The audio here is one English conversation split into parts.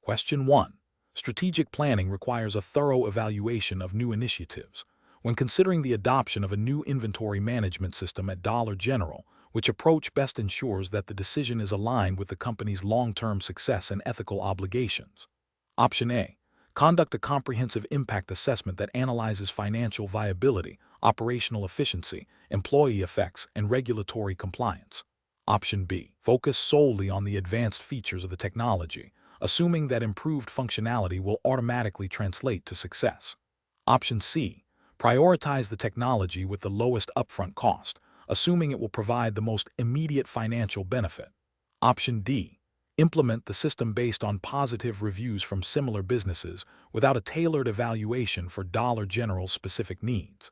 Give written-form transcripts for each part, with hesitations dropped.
Question 1. Strategic planning requires a thorough evaluation of new initiatives. When considering the adoption of a new inventory management system at Dollar General, which approach best ensures that the decision is aligned with the company's long-term success and ethical obligations? Option A. Conduct a comprehensive impact assessment that analyzes financial viability, operational efficiency, employee effects, and regulatory compliance. Option B. Focus solely on the advanced features of the technology, assuming that improved functionality will automatically translate to success. Option C. Prioritize the technology with the lowest upfront cost, assuming it will provide the most immediate financial benefit. Option D. Implement the system based on positive reviews from similar businesses without a tailored evaluation for Dollar General's specific needs.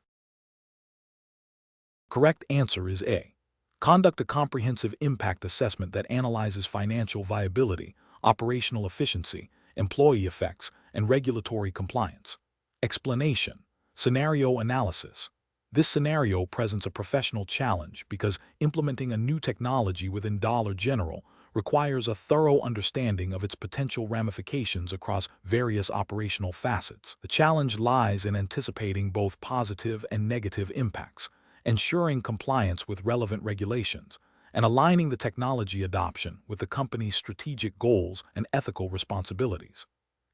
Correct answer is A. Conduct a comprehensive impact assessment that analyzes financial viability, operational efficiency, employee effects, and regulatory compliance. Explanation. Scenario analysis. This scenario presents a professional challenge because implementing a new technology within Dollar General requires a thorough understanding of its potential ramifications across various operational facets. The challenge lies in anticipating both positive and negative impacts, ensuring compliance with relevant regulations, and aligning the technology adoption with the company's strategic goals and ethical responsibilities.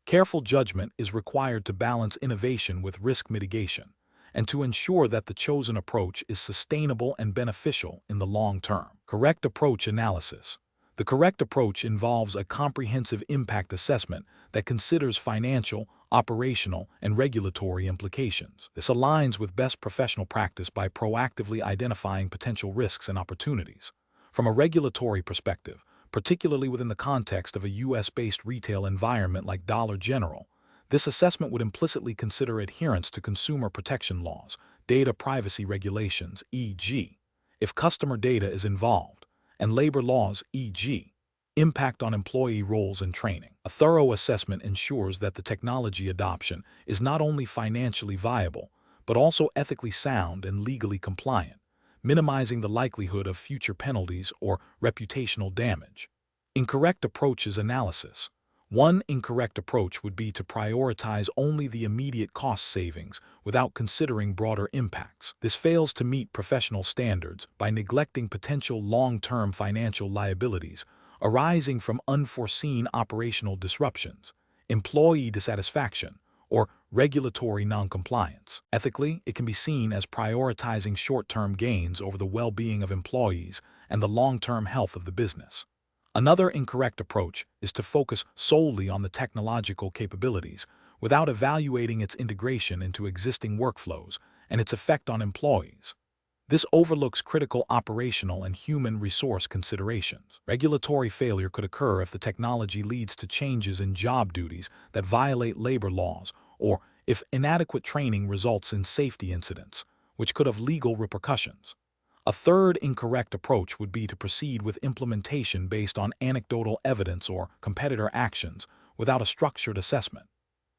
Careful judgment is required to balance innovation with risk mitigation, and to ensure that the chosen approach is sustainable and beneficial in the long term. Correct approach analysis. The correct approach involves a comprehensive impact assessment that considers financial, operational, and regulatory implications. This aligns with best professional practice by proactively identifying potential risks and opportunities. From a regulatory perspective, particularly within the context of a U.S.-based retail environment like Dollar General, this assessment would implicitly consider adherence to consumer protection laws, data privacy regulations, e.g., if customer data is involved, and labor laws, e.g., impact on employee roles and training. A thorough assessment ensures that the technology adoption is not only financially viable, but also ethically sound and legally compliant, minimizing the likelihood of future penalties or reputational damage. Incorrect approaches analysis. One incorrect approach would be to prioritize only the immediate cost savings without considering broader impacts. This fails to meet professional standards by neglecting potential long-term financial liabilities arising from unforeseen operational disruptions, employee dissatisfaction, or regulatory noncompliance. Ethically, it can be seen as prioritizing short-term gains over the well-being of employees and the long-term health of the business. Another incorrect approach is to focus solely on the technological capabilities without evaluating its integration into existing workflows and its effect on employees. This overlooks critical operational and human resource considerations. Regulatory failure could occur if the technology leads to changes in job duties that violate labor laws, or if inadequate training results in safety incidents, which could have legal repercussions. A third incorrect approach would be to proceed with implementation based on anecdotal evidence or competitor actions without a structured assessment.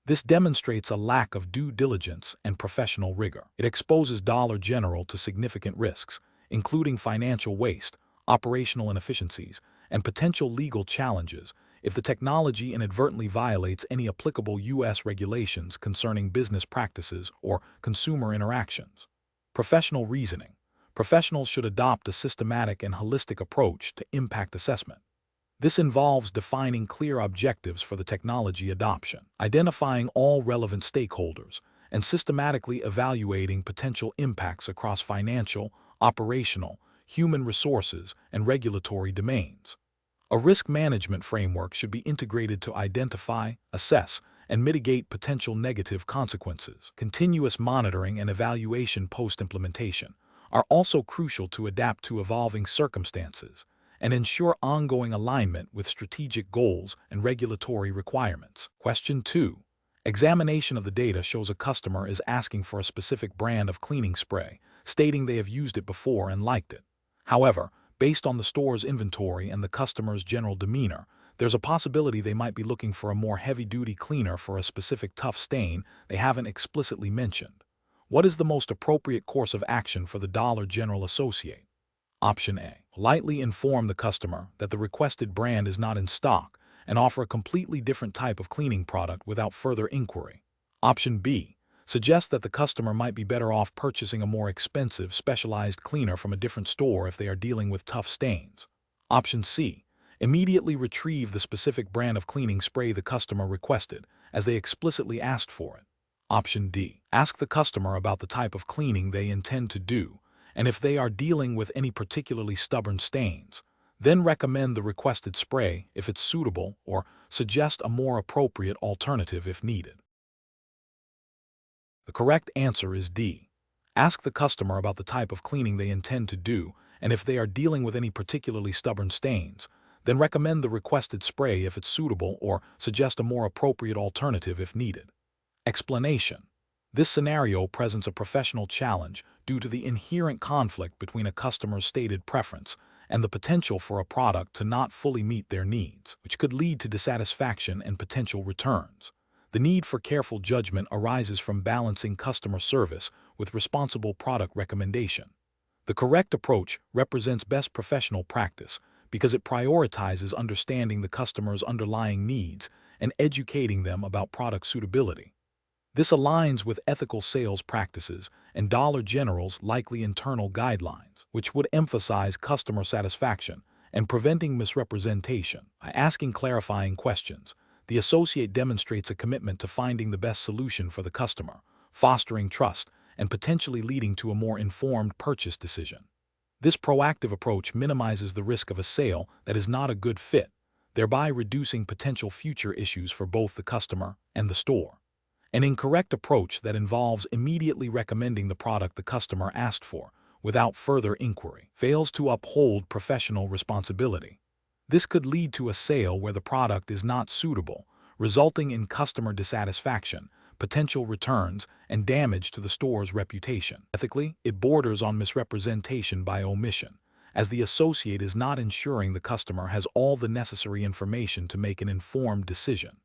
This demonstrates a lack of due diligence and professional rigor. It exposes Dollar General to significant risks, including financial waste, operational inefficiencies, and potential legal challenges if the technology inadvertently violates any applicable U.S. regulations concerning business practices or consumer interactions. Professional reasoning. Professionals should adopt a systematic and holistic approach to impact assessment. This involves defining clear objectives for the technology adoption, identifying all relevant stakeholders, and systematically evaluating potential impacts across financial, operational, human resources, and regulatory domains. A risk management framework should be integrated to identify, assess, and mitigate potential negative consequences. Continuous monitoring and evaluation post-implementation are also crucial to adapt to evolving circumstances and ensure ongoing alignment with strategic goals and regulatory requirements. Question 2. Examination of the data shows a customer is asking for a specific brand of cleaning spray, stating they have used it before and liked it. However, based on the store's inventory and the customer's general demeanor, there's a possibility they might be looking for a more heavy-duty cleaner for a specific tough stain they haven't explicitly mentioned. What is the most appropriate course of action for the Dollar General associate? Option A. Politely inform the customer that the requested brand is not in stock and offer a completely different type of cleaning product without further inquiry. Option B. Suggest that the customer might be better off purchasing a more expensive, specialized cleaner from a different store if they are dealing with tough stains. Option C. Immediately retrieve the specific brand of cleaning spray the customer requested, as they explicitly asked for it. Option D. Ask the customer about the type of cleaning they intend to do, and if they are dealing with any particularly stubborn stains. Then recommend the requested spray if it's suitable, or suggest a more appropriate alternative if needed. The correct answer is D. Ask the customer about the type of cleaning they intend to do, and if they are dealing with any particularly stubborn stains. Then recommend the requested spray if it's suitable, or suggest a more appropriate alternative if needed. Explanation. This scenario presents a professional challenge due to the inherent conflict between a customer's stated preference and the potential for a product to not fully meet their needs, which could lead to dissatisfaction and potential returns. The need for careful judgment arises from balancing customer service with responsible product recommendation. The correct approach represents best professional practice because it prioritizes understanding the customer's underlying needs and educating them about product suitability. This aligns with ethical sales practices and Dollar General's likely internal guidelines, which would emphasize customer satisfaction and preventing misrepresentation. By asking clarifying questions, the associate demonstrates a commitment to finding the best solution for the customer, fostering trust, and potentially leading to a more informed purchase decision. This proactive approach minimizes the risk of a sale that is not a good fit, thereby reducing potential future issues for both the customer and the store. An incorrect approach that involves immediately recommending the product the customer asked for without further inquiry fails to uphold professional responsibility. This could lead to a sale where the product is not suitable, resulting in customer dissatisfaction, potential returns, and damage to the store's reputation. Ethically, it borders on misrepresentation by omission, as the associate is not ensuring the customer has all the necessary information to make an informed decision.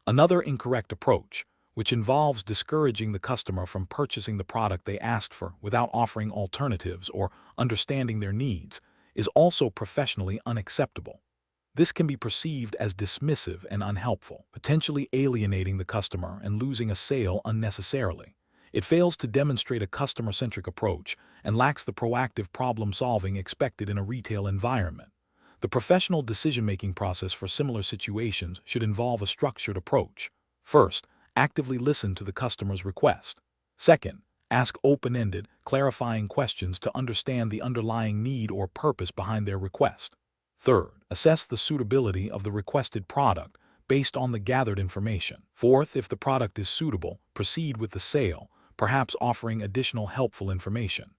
Another incorrect approach, which involves discouraging the customer from purchasing the product they asked for without offering alternatives or understanding their needs, is also professionally unacceptable. This can be perceived as dismissive and unhelpful, potentially alienating the customer and losing a sale unnecessarily. It fails to demonstrate a customer-centric approach and lacks the proactive problem-solving expected in a retail environment. The professional decision-making process for similar situations should involve a structured approach. First, actively listen to the customer's request. Second, ask open-ended, clarifying questions to understand the underlying need or purpose behind their request. Third, assess the suitability of the requested product based on the gathered information. Fourth, if the product is suitable, proceed with the sale, perhaps offering additional helpful information.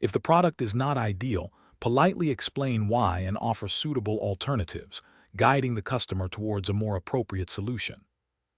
If the product is not ideal, politely explain why and offer suitable alternatives, guiding the customer towards a more appropriate solution.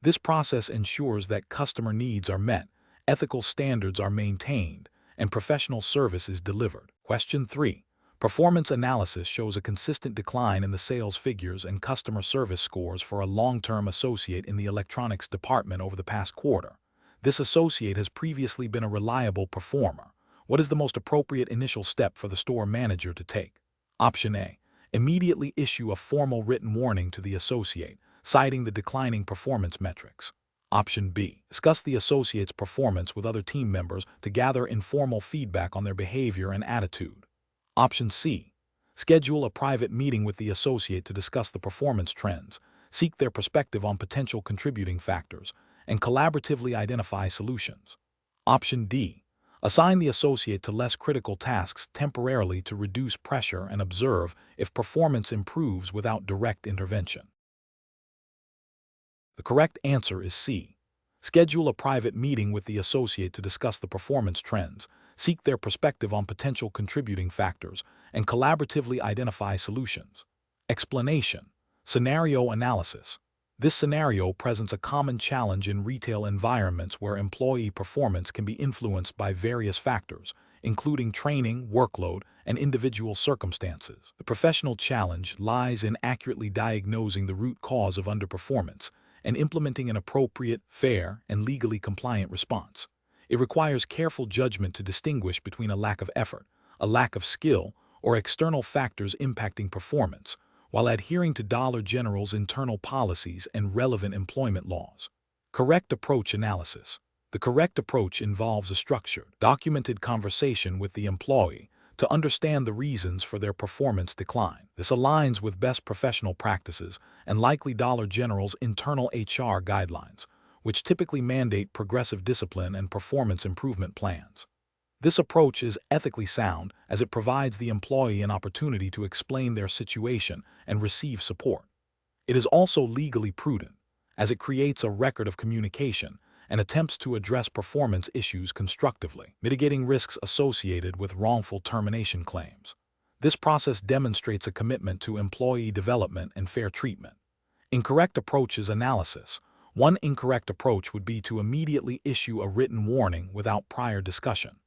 This process ensures that customer needs are met, ethical standards are maintained, and professional service is delivered. Question 3. Performance analysis shows a consistent decline in the sales figures and customer service scores for a long-term associate in the electronics department over the past quarter. This associate has previously been a reliable performer. What is the most appropriate initial step for the store manager to take? Option A. Immediately issue a formal written warning to the associate, citing the declining performance metrics. Option B. Discuss the associate's performance with other team members to gather informal feedback on their behavior and attitude. Option C. Schedule a private meeting with the associate to discuss the performance trends, seek their perspective on potential contributing factors, and collaboratively identify solutions. Option D. Assign the associate to less critical tasks temporarily to reduce pressure and observe if performance improves without direct intervention. The correct answer is C. Schedule a private meeting with the associate to discuss the performance trends, seek their perspective on potential contributing factors, and collaboratively identify solutions. Explanation. Scenario analysis. This scenario presents a common challenge in retail environments where employee performance can be influenced by various factors, including training, workload, and individual circumstances. The professional challenge lies in accurately diagnosing the root cause of underperformance and implementing an appropriate, fair, and legally compliant response. It requires careful judgment to distinguish between a lack of effort, a lack of skill, or external factors impacting performance, while adhering to Dollar General's internal policies and relevant employment laws. Correct approach analysis. The correct approach involves a structured, documented conversation with the employee to understand the reasons for their performance decline. This aligns with best professional practices and likely Dollar General's internal HR guidelines, which typically mandate progressive discipline and performance improvement plans. This approach is ethically sound as it provides the employee an opportunity to explain their situation and receive support. It is also legally prudent, as it creates a record of communication and attempts to address performance issues constructively, mitigating risks associated with wrongful termination claims. This process demonstrates a commitment to employee development and fair treatment. Incorrect approaches analysis. One incorrect approach would be to immediately issue a written warning without prior discussion.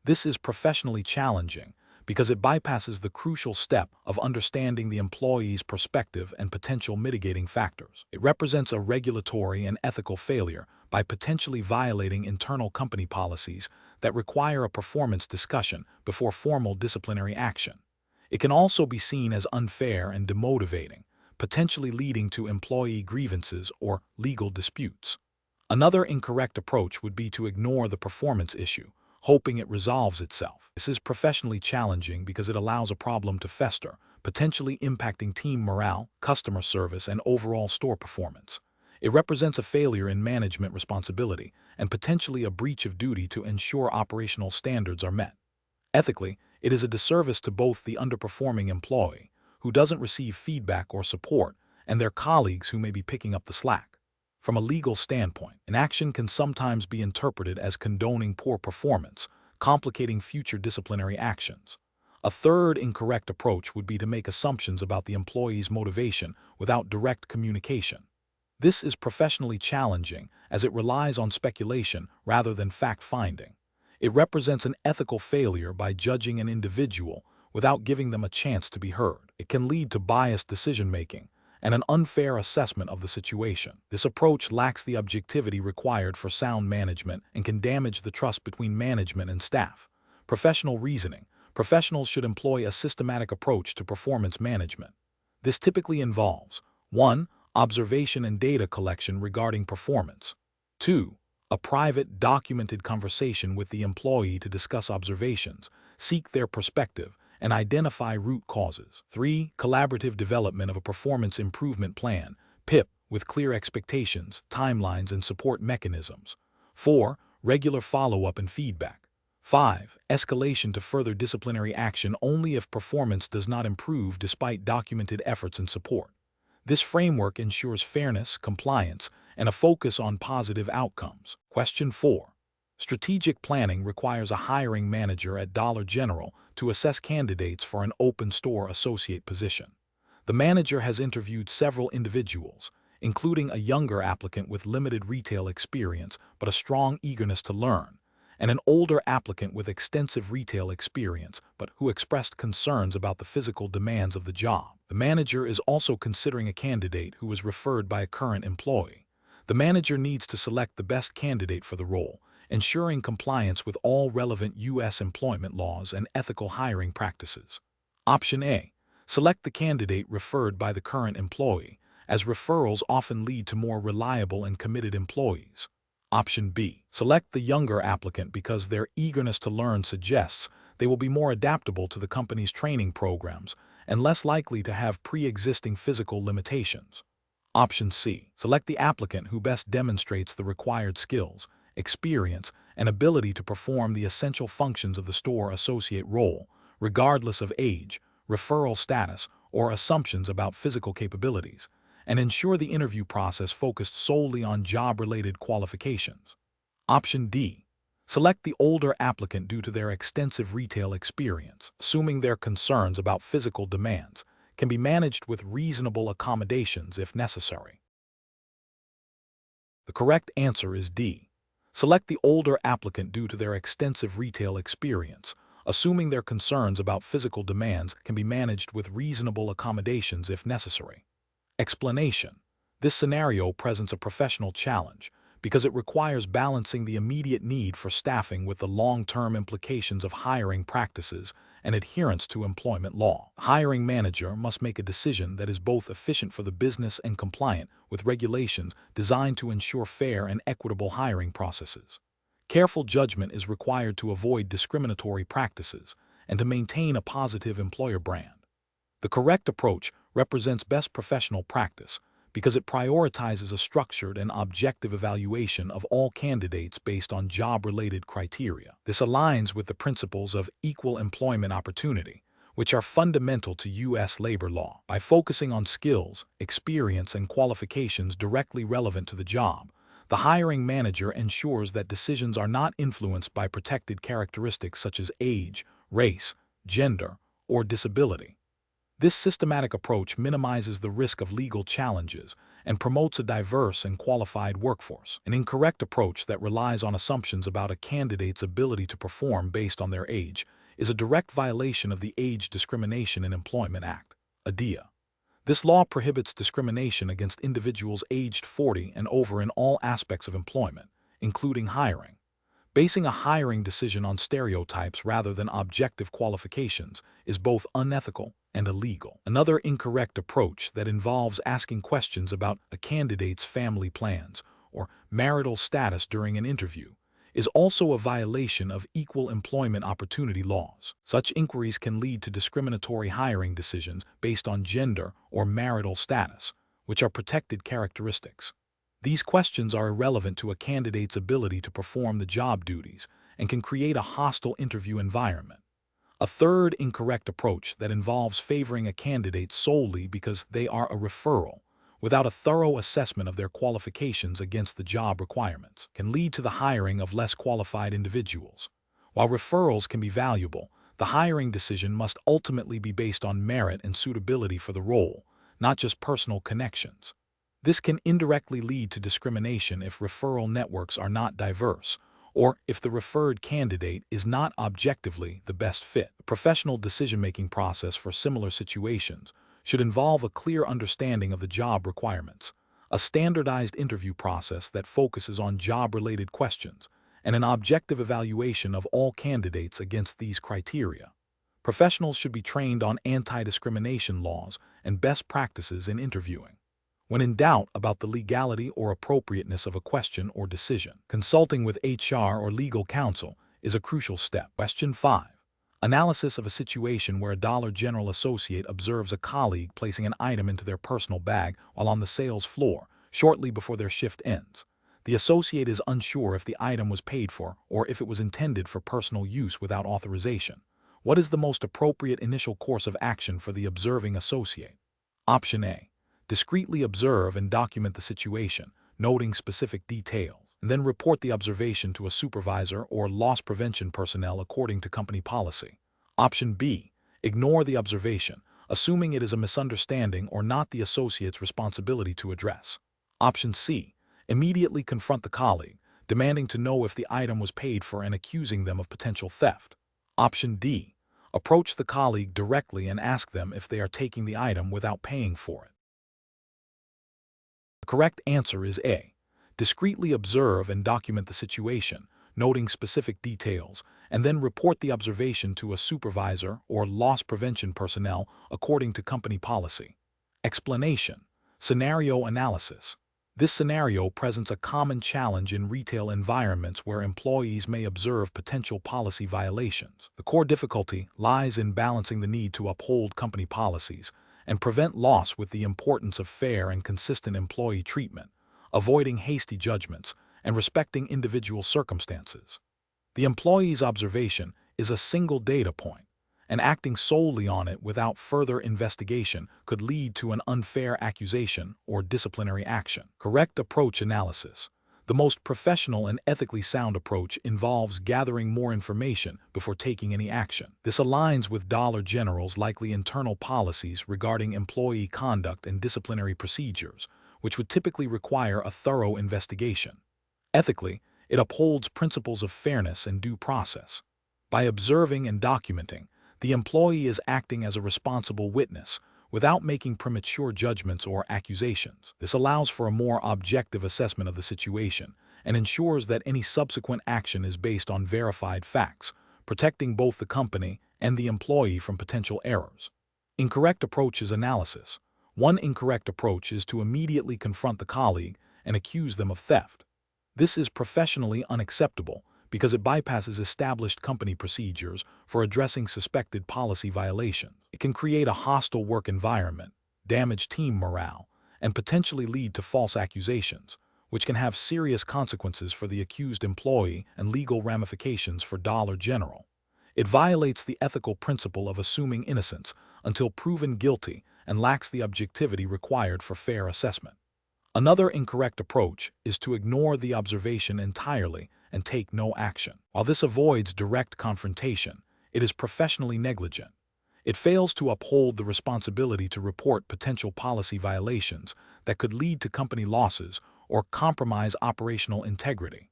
This is professionally challenging because it bypasses the crucial step of understanding the employee's perspective and potential mitigating factors. It represents a regulatory and ethical failure by potentially violating internal company policies that require a performance discussion before formal disciplinary action. It can also be seen as unfair and demotivating, potentially leading to employee grievances or legal disputes. Another incorrect approach would be to ignore the performance issue, hoping it resolves itself. This is professionally challenging because it allows a problem to fester, potentially impacting team morale, customer service, and overall store performance. It represents a failure in management responsibility and potentially a breach of duty to ensure operational standards are met. Ethically, it is a disservice to both the underperforming employee, who doesn't receive feedback or support, and their colleagues who may be picking up the slack. From a legal standpoint, an action can sometimes be interpreted as condoning poor performance, complicating future disciplinary actions. A third incorrect approach would be to make assumptions about the employee's motivation without direct communication. This is professionally challenging as it relies on speculation rather than fact-finding. It represents an ethical failure by judging an individual without giving them a chance to be heard. It can lead to biased decision-making and an unfair assessment of the situation. This approach lacks the objectivity required for sound management and can damage the trust between management and staff. Professional reasoning. Professionals should employ a systematic approach to performance management. This typically involves 1. Observation and data collection regarding performance. 2. A private, documented conversation with the employee to discuss observations, seek their perspective, and identify root causes. 3. Collaborative development of a performance improvement plan, PIP, with clear expectations, timelines, and support mechanisms. 4. Regular follow-up and feedback. 5. Escalation to further disciplinary action only if performance does not improve despite documented efforts and support. This framework ensures fairness, compliance, and a focus on positive outcomes. Question 4. Strategic planning requires a hiring manager at Dollar General to assess candidates for an open store associate position. The manager has interviewed several individuals, including a younger applicant with limited retail experience but a strong eagerness to learn, and an older applicant with extensive retail experience but who expressed concerns about the physical demands of the job. The manager is also considering a candidate who was referred by a current employee. The manager needs to select the best candidate for the role, ensuring compliance with all relevant U.S. employment laws and ethical hiring practices. Option A. Select the candidate referred by the current employee, as referrals often lead to more reliable and committed employees. Option B. Select the younger applicant because their eagerness to learn suggests they will be more adaptable to the company's training programs and less likely to have pre-existing physical limitations. Option C. Select the applicant who best demonstrates the required skills, experience, and ability to perform the essential functions of the store associate role, regardless of age, referral status, or assumptions about physical capabilities, and ensure the interview process focused solely on job-related qualifications. Option D. Select the older applicant due to their extensive retail experience, assuming their concerns about physical demands can be managed with reasonable accommodations if necessary. The correct answer is D. Select the older applicant due to their extensive retail experience, assuming their concerns about physical demands can be managed with reasonable accommodations if necessary. Explanation. This scenario presents a professional challenge because it requires balancing the immediate need for staffing with the long-term implications of hiring practices and adherence to employment law. The hiring manager must make a decision that is both efficient for the business and compliant with regulations designed to ensure fair and equitable hiring processes. Careful judgment is required to avoid discriminatory practices and to maintain a positive employer brand. The correct approach represents best professional practice because it prioritizes a structured and objective evaluation of all candidates based on job-related criteria. This aligns with the principles of equal employment opportunity, which are fundamental to U.S. labor law. By focusing on skills, experience, and qualifications directly relevant to the job, the hiring manager ensures that decisions are not influenced by protected characteristics such as age, race, gender, or disability. This systematic approach minimizes the risk of legal challenges and promotes a diverse and qualified workforce. An incorrect approach that relies on assumptions about a candidate's ability to perform based on their age is a direct violation of the Age Discrimination in Employment Act, ADEA. This law prohibits discrimination against individuals aged 40 and over in all aspects of employment, including hiring. Basing a hiring decision on stereotypes rather than objective qualifications is both unethical and illegal. Another incorrect approach that involves asking questions about a candidate's family plans or marital status during an interview is also a violation of equal employment opportunity laws. Such inquiries can lead to discriminatory hiring decisions based on gender or marital status, which are protected characteristics. These questions are irrelevant to a candidate's ability to perform the job duties and can create a hostile interview environment. A third incorrect approach that involves favoring a candidate solely because they are a referral, without a thorough assessment of their qualifications against the job requirements, can lead to the hiring of less qualified individuals. While referrals can be valuable, the hiring decision must ultimately be based on merit and suitability for the role, not just personal connections. This can indirectly lead to discrimination if referral networks are not diverse, or if the referred candidate is not objectively the best fit. The professional decision-making process for similar situations should involve a clear understanding of the job requirements, a standardized interview process that focuses on job-related questions, and an objective evaluation of all candidates against these criteria. Professionals should be trained on anti-discrimination laws and best practices in interviewing. When in doubt about the legality or appropriateness of a question or decision, consulting with HR or legal counsel is a crucial step. Question 5. Analysis of a situation where a Dollar General associate observes a colleague placing an item into their personal bag while on the sales floor shortly before their shift ends. The associate is unsure if the item was paid for or if it was intended for personal use without authorization. What is the most appropriate initial course of action for the observing associate? Option A. Discreetly observe and document the situation, noting specific details, and then report the observation to a supervisor or loss prevention personnel according to company policy. Option B. Ignore the observation, assuming it is a misunderstanding or not the associate's responsibility to address. Option C. Immediately confront the colleague, demanding to know if the item was paid for and accusing them of potential theft. Option D. Approach the colleague directly and ask them if they are taking the item without paying for it. The correct answer is A. Discreetly observe and document the situation, noting specific details, and then report the observation to a supervisor or loss prevention personnel according to company policy. Explanation. Scenario analysis. This scenario presents a common challenge in retail environments where employees may observe potential policy violations. The core difficulty lies in balancing the need to uphold company policies and prevent loss with the importance of fair and consistent employee treatment, avoiding hasty judgments, and respecting individual circumstances. The employee's observation is a single data point, and acting solely on it without further investigation could lead to an unfair accusation or disciplinary action. Correct approach analysis. The most professional and ethically sound approach involves gathering more information before taking any action. This aligns with Dollar General's likely internal policies regarding employee conduct and disciplinary procedures, which would typically require a thorough investigation. Ethically, it upholds principles of fairness and due process. By observing and documenting, the employee is acting as a responsible witness, without making premature judgments or accusations. This allows for a more objective assessment of the situation and ensures that any subsequent action is based on verified facts, protecting both the company and the employee from potential errors. Incorrect approach is analysis. One incorrect approach is to immediately confront the colleague and accuse them of theft. This is professionally unacceptable because it bypasses established company procedures for addressing suspected policy violations. It can create a hostile work environment, damage team morale, and potentially lead to false accusations, which can have serious consequences for the accused employee and legal ramifications for Dollar General. It violates the ethical principle of assuming innocence until proven guilty and lacks the objectivity required for fair assessment. Another incorrect approach is to ignore the observation entirely and take no action. While this avoids direct confrontation, it is professionally negligent. It fails to uphold the responsibility to report potential policy violations that could lead to company losses or compromise operational integrity.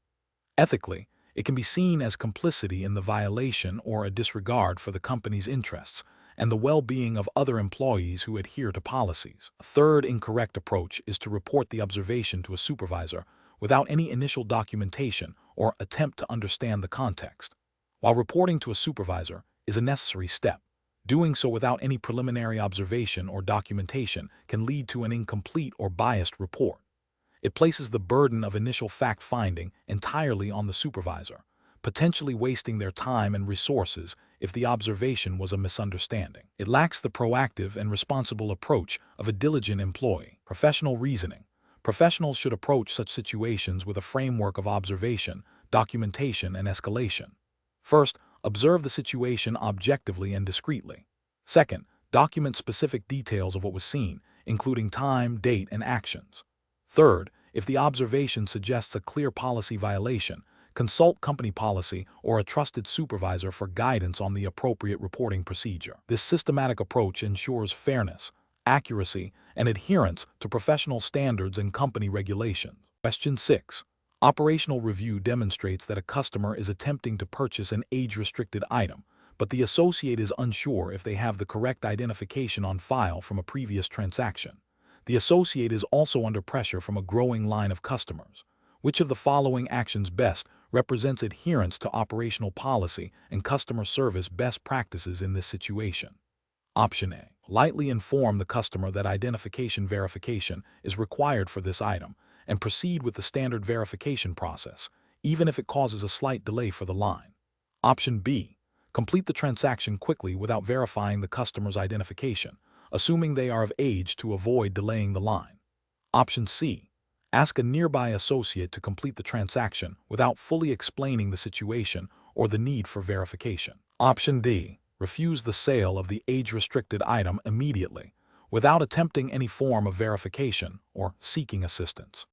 Ethically, it can be seen as complicity in the violation or a disregard for the company's interests and the well-being of other employees who adhere to policies. A third incorrect approach is to report the observation to a supervisor without any initial documentation or attempt to understand the context. While reporting to a supervisor is a necessary step, doing so without any preliminary observation or documentation can lead to an incomplete or biased report. It places the burden of initial fact-finding entirely on the supervisor, potentially wasting their time and resources if the observation was a misunderstanding. It lacks the proactive and responsible approach of a diligent employee. Professional reasoning. Professionals should approach such situations with a framework of observation, documentation, and escalation. First, observe the situation objectively and discreetly. Second, document specific details of what was seen, including time, date, and actions. Third, if the observation suggests a clear policy violation, consult company policy or a trusted supervisor for guidance on the appropriate reporting procedure. This systematic approach ensures fairness, accuracy, and adherence to professional standards and company regulations. Question 6. Operational review demonstrates that a customer is attempting to purchase an age-restricted item, but the associate is unsure if they have the correct identification on file from a previous transaction. The associate is also under pressure from a growing line of customers. Which of the following actions best represents adherence to operational policy and customer service best practices in this situation? Option A. Lightly inform the customer that identification verification is required for this item and proceed with the standard verification process, even if it causes a slight delay for the line. Option B. Complete the transaction quickly without verifying the customer's identification, assuming they are of age to avoid delaying the line. Option C. Ask a nearby associate to complete the transaction without fully explaining the situation or the need for verification. Option D. Refuse the sale of the age-restricted item immediately, without attempting any form of verification or seeking assistance.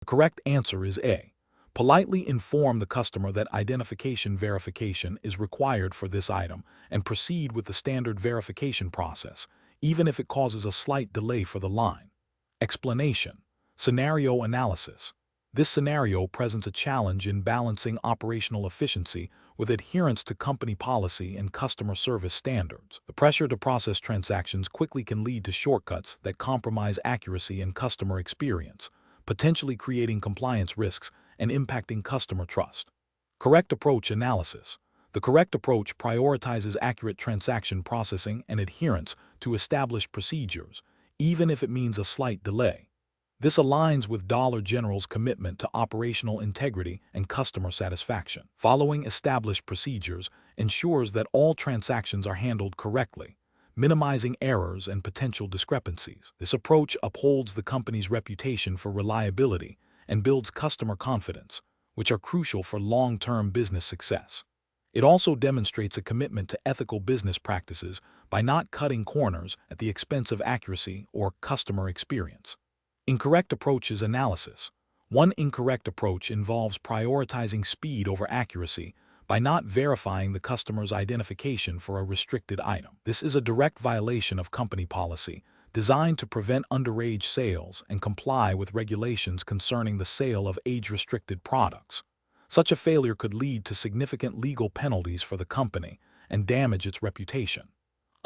The correct answer is A. Politely inform the customer that identification verification is required for this item and proceed with the standard verification process, even if it causes a slight delay for the line. Explanation. Scenario analysis. This scenario presents a challenge in balancing operational efficiency with adherence to company policy and customer service standards. The pressure to process transactions quickly can lead to shortcuts that compromise accuracy and customer experience, potentially creating compliance risks and impacting customer trust. Correct approach analysis. The correct approach prioritizes accurate transaction processing and adherence to established procedures, even if it means a slight delay. This aligns with Dollar General's commitment to operational integrity and customer satisfaction. Following established procedures ensures that all transactions are handled correctly, minimizing errors and potential discrepancies. This approach upholds the company's reputation for reliability and builds customer confidence, which are crucial for long-term business success. It also demonstrates a commitment to ethical business practices by not cutting corners at the expense of accuracy or customer experience. Incorrect approaches analysis. One incorrect approach involves prioritizing speed over accuracy by not verifying the customer's identification for a restricted item. This is a direct violation of company policy, designed to prevent underage sales and comply with regulations concerning the sale of age-restricted products. Such a failure could lead to significant legal penalties for the company and damage its reputation.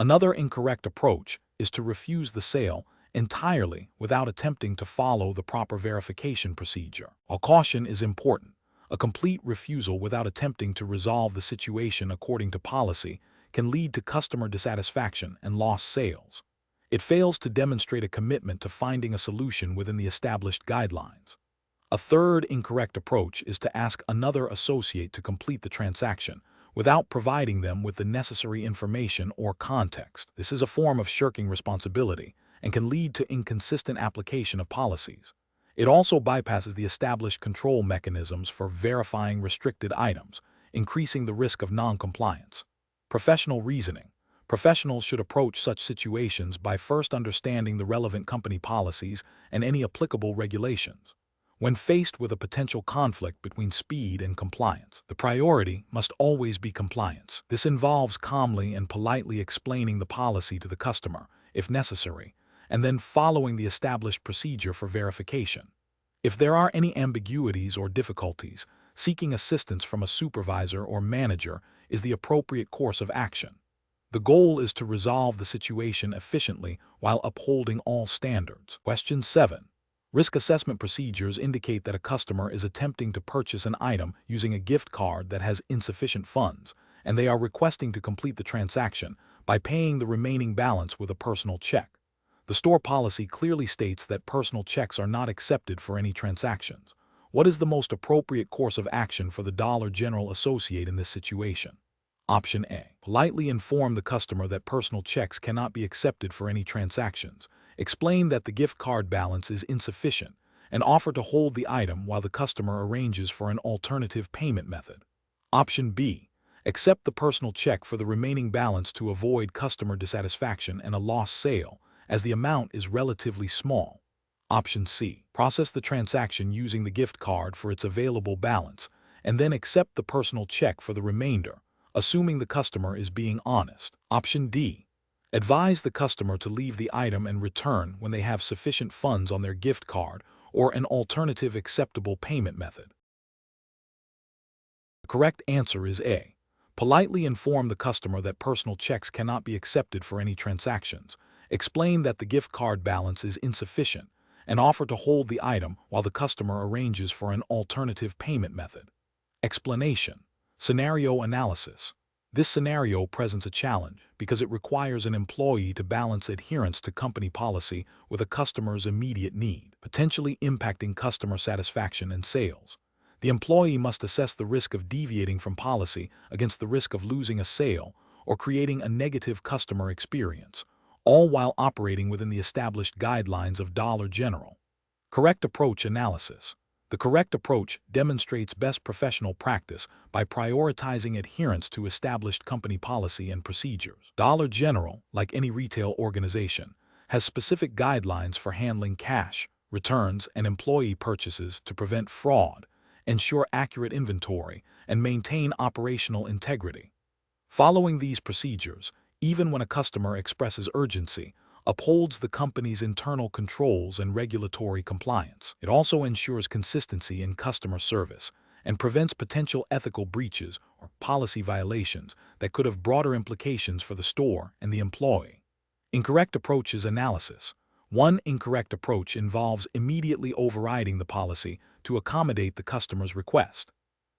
Another incorrect approach is to refuse the sale entirely without attempting to follow the proper verification procedure. While caution is important, a complete refusal without attempting to resolve the situation according to policy can lead to customer dissatisfaction and lost sales. It fails to demonstrate a commitment to finding a solution within the established guidelines. A third incorrect approach is to ask another associate to complete the transaction without providing them with the necessary information or context. This is a form of shirking responsibility and can lead to inconsistent application of policies. It also bypasses the established control mechanisms for verifying restricted items, increasing the risk of non-compliance. Professional reasoning. Professionals should approach such situations by first understanding the relevant company policies and any applicable regulations. When faced with a potential conflict between speed and compliance, the priority must always be compliance. This involves calmly and politely explaining the policy to the customer, if necessary, and then following the established procedure for verification. If there are any ambiguities or difficulties, seeking assistance from a supervisor or manager is the appropriate course of action. The goal is to resolve the situation efficiently while upholding all standards. Question 7. Risk assessment procedures indicate that a customer is attempting to purchase an item using a gift card that has insufficient funds, and they are requesting to complete the transaction by paying the remaining balance with a personal check. The store policy clearly states that personal checks are not accepted for any transactions. What is the most appropriate course of action for the Dollar General associate in this situation? Option A. Politely inform the customer that personal checks cannot be accepted for any transactions. Explain that the gift card balance is insufficient, and offer to hold the item while the customer arranges for an alternative payment method. Option B. Accept the personal check for the remaining balance to avoid customer dissatisfaction and a lost sale, as the amount is relatively small. Option C. Process the transaction using the gift card for its available balance, and then accept the personal check for the remainder, assuming the customer is being honest. Option D. Advise the customer to leave the item and return when they have sufficient funds on their gift card or an alternative acceptable payment method. The correct answer is A. Politely inform the customer that personal checks cannot be accepted for any transactions. Explain that the gift card balance is insufficient, and offer to hold the item while the customer arranges for an alternative payment method. Explanation. Scenario analysis. This scenario presents a challenge because it requires an employee to balance adherence to company policy with a customer's immediate need, potentially impacting customer satisfaction and sales. The employee must assess the risk of deviating from policy against the risk of losing a sale or creating a negative customer experience, all while operating within the established guidelines of Dollar General. Correct approach analysis. The correct approach demonstrates best professional practice by prioritizing adherence to established company policy and procedures. Dollar General, like any retail organization, has specific guidelines for handling cash, returns, and employee purchases to prevent fraud, ensure accurate inventory, and maintain operational integrity. Following these procedures, even when a customer expresses urgency, upholds the company's internal controls and regulatory compliance. It also ensures consistency in customer service and prevents potential ethical breaches or policy violations that could have broader implications for the store and the employee. Incorrect approaches analysis. One incorrect approach involves immediately overriding the policy to accommodate the customer's request.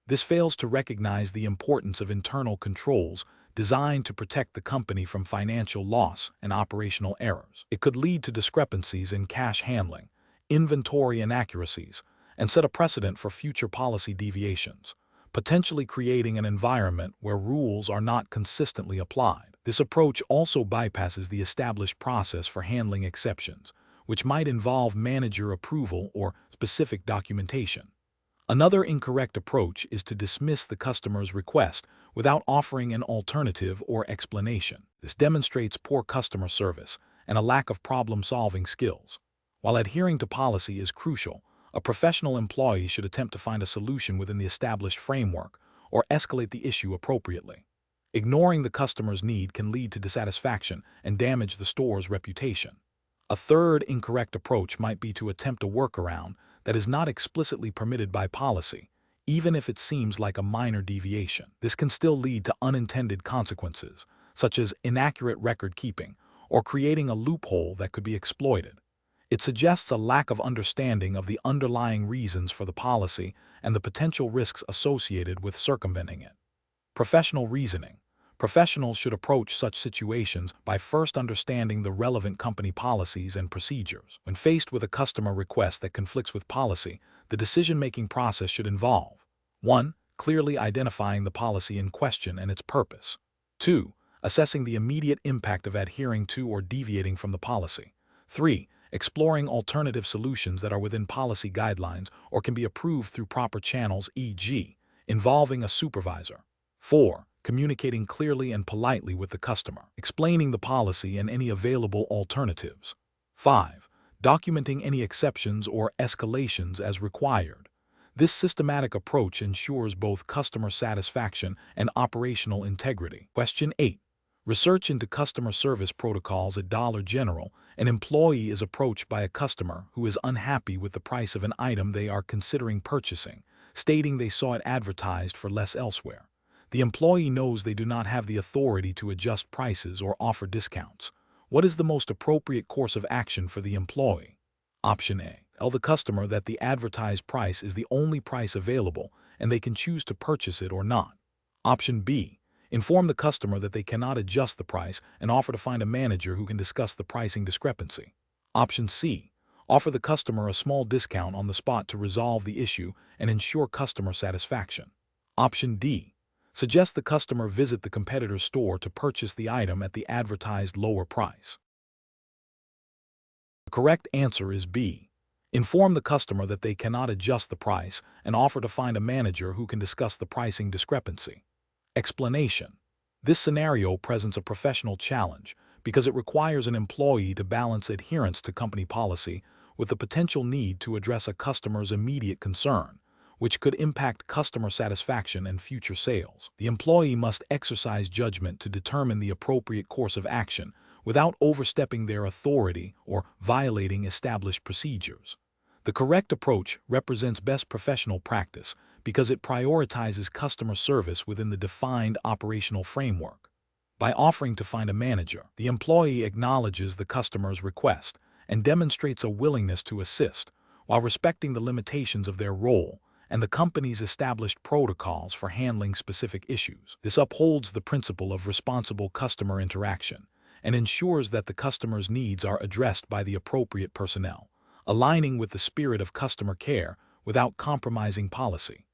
This fails to recognize the importance of internal controls designed to protect the company from financial loss and operational errors. It could lead to discrepancies in cash handling, inventory inaccuracies, and set a precedent for future policy deviations, potentially creating an environment where rules are not consistently applied. This approach also bypasses the established process for handling exceptions, which might involve manager approval or specific documentation. Another incorrect approach is to dismiss the customer's request without offering an alternative or explanation. This demonstrates poor customer service and a lack of problem-solving skills. While adhering to policy is crucial, a professional employee should attempt to find a solution within the established framework or escalate the issue appropriately. Ignoring the customer's need can lead to dissatisfaction and damage the store's reputation. A third incorrect approach might be to attempt a workaround that is not explicitly permitted by policy, even if it seems like a minor deviation. This can still lead to unintended consequences, such as inaccurate record keeping or creating a loophole that could be exploited. It suggests a lack of understanding of the underlying reasons for the policy and the potential risks associated with circumventing it. Professional reasoning. Professionals should approach such situations by first understanding the relevant company policies and procedures. When faced with a customer request that conflicts with policy, the decision-making process should involve 1. Clearly identifying the policy in question and its purpose. 2. Assessing the immediate impact of adhering to or deviating from the policy. 3. Exploring alternative solutions that are within policy guidelines or can be approved through proper channels, e.g., involving a supervisor. 4. Communicating clearly and politely with the customer, explaining the policy and any available alternatives. 5. Documenting any exceptions or escalations as required. This systematic approach ensures both customer satisfaction and operational integrity. Question 8. Research into customer service protocols at Dollar General. An employee is approached by a customer who is unhappy with the price of an item they are considering purchasing, stating they saw it advertised for less elsewhere. The employee knows they do not have the authority to adjust prices or offer discounts. What is the most appropriate course of action for the employee? Option A. Tell the customer that the advertised price is the only price available and they can choose to purchase it or not. Option B. Inform the customer that they cannot adjust the price and offer to find a manager who can discuss the pricing discrepancy. Option C. Offer the customer a small discount on the spot to resolve the issue and ensure customer satisfaction. Option D. Suggest the customer visit the competitor's store to purchase the item at the advertised lower price. The correct answer is B. Inform the customer that they cannot adjust the price and offer to find a manager who can discuss the pricing discrepancy. Explanation. This scenario presents a professional challenge because it requires an employee to balance adherence to company policy with the potential need to address a customer's immediate concern, which could impact customer satisfaction and future sales. The employee must exercise judgment to determine the appropriate course of action without overstepping their authority or violating established procedures. The correct approach represents best professional practice because it prioritizes customer service within the defined operational framework. By offering to find a manager, the employee acknowledges the customer's request and demonstrates a willingness to assist, while respecting the limitations of their role and the company's established protocols for handling specific issues. This upholds the principle of responsible customer interaction and ensures that the customer's needs are addressed by the appropriate personnel, aligning with the spirit of customer care without compromising policy.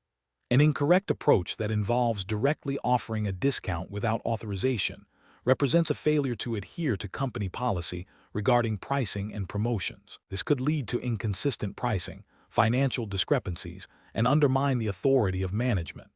An incorrect approach that involves directly offering a discount without authorization represents a failure to adhere to company policy regarding pricing and promotions. This could lead to inconsistent pricing, financial discrepancies, and undermine the authority of management.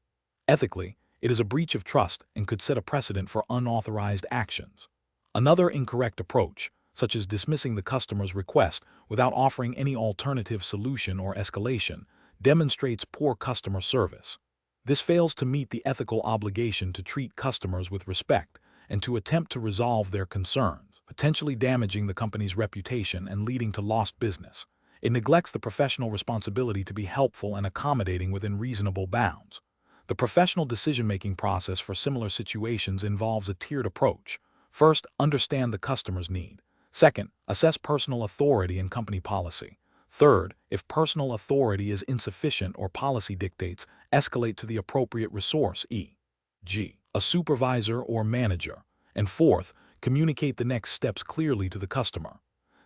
Ethically, it is a breach of trust and could set a precedent for unauthorized actions. Another incorrect approach, such as dismissing the customer's request without offering any alternative solution or escalation, demonstrates poor customer service. This fails to meet the ethical obligation to treat customers with respect and to attempt to resolve their concerns, potentially damaging the company's reputation and leading to lost business. It neglects the professional responsibility to be helpful and accommodating within reasonable bounds. The professional decision-making process for similar situations involves a tiered approach. First, understand the customer's need. Second, assess personal authority and company policy. Third, if personal authority is insufficient or policy dictates, escalate to the appropriate resource, e.g., a supervisor or manager. And fourth, communicate the next steps clearly to the customer.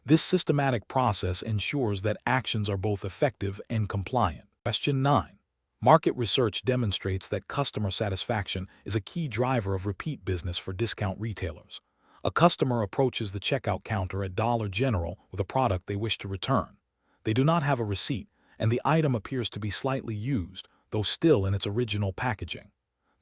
This systematic process ensures that actions are both effective and compliant. Question 9. Market research demonstrates that customer satisfaction is a key driver of repeat business for discount retailers. A customer approaches the checkout counter at Dollar General with a product they wish to return. They do not have a receipt, and the item appears to be slightly used, though still in its original packaging.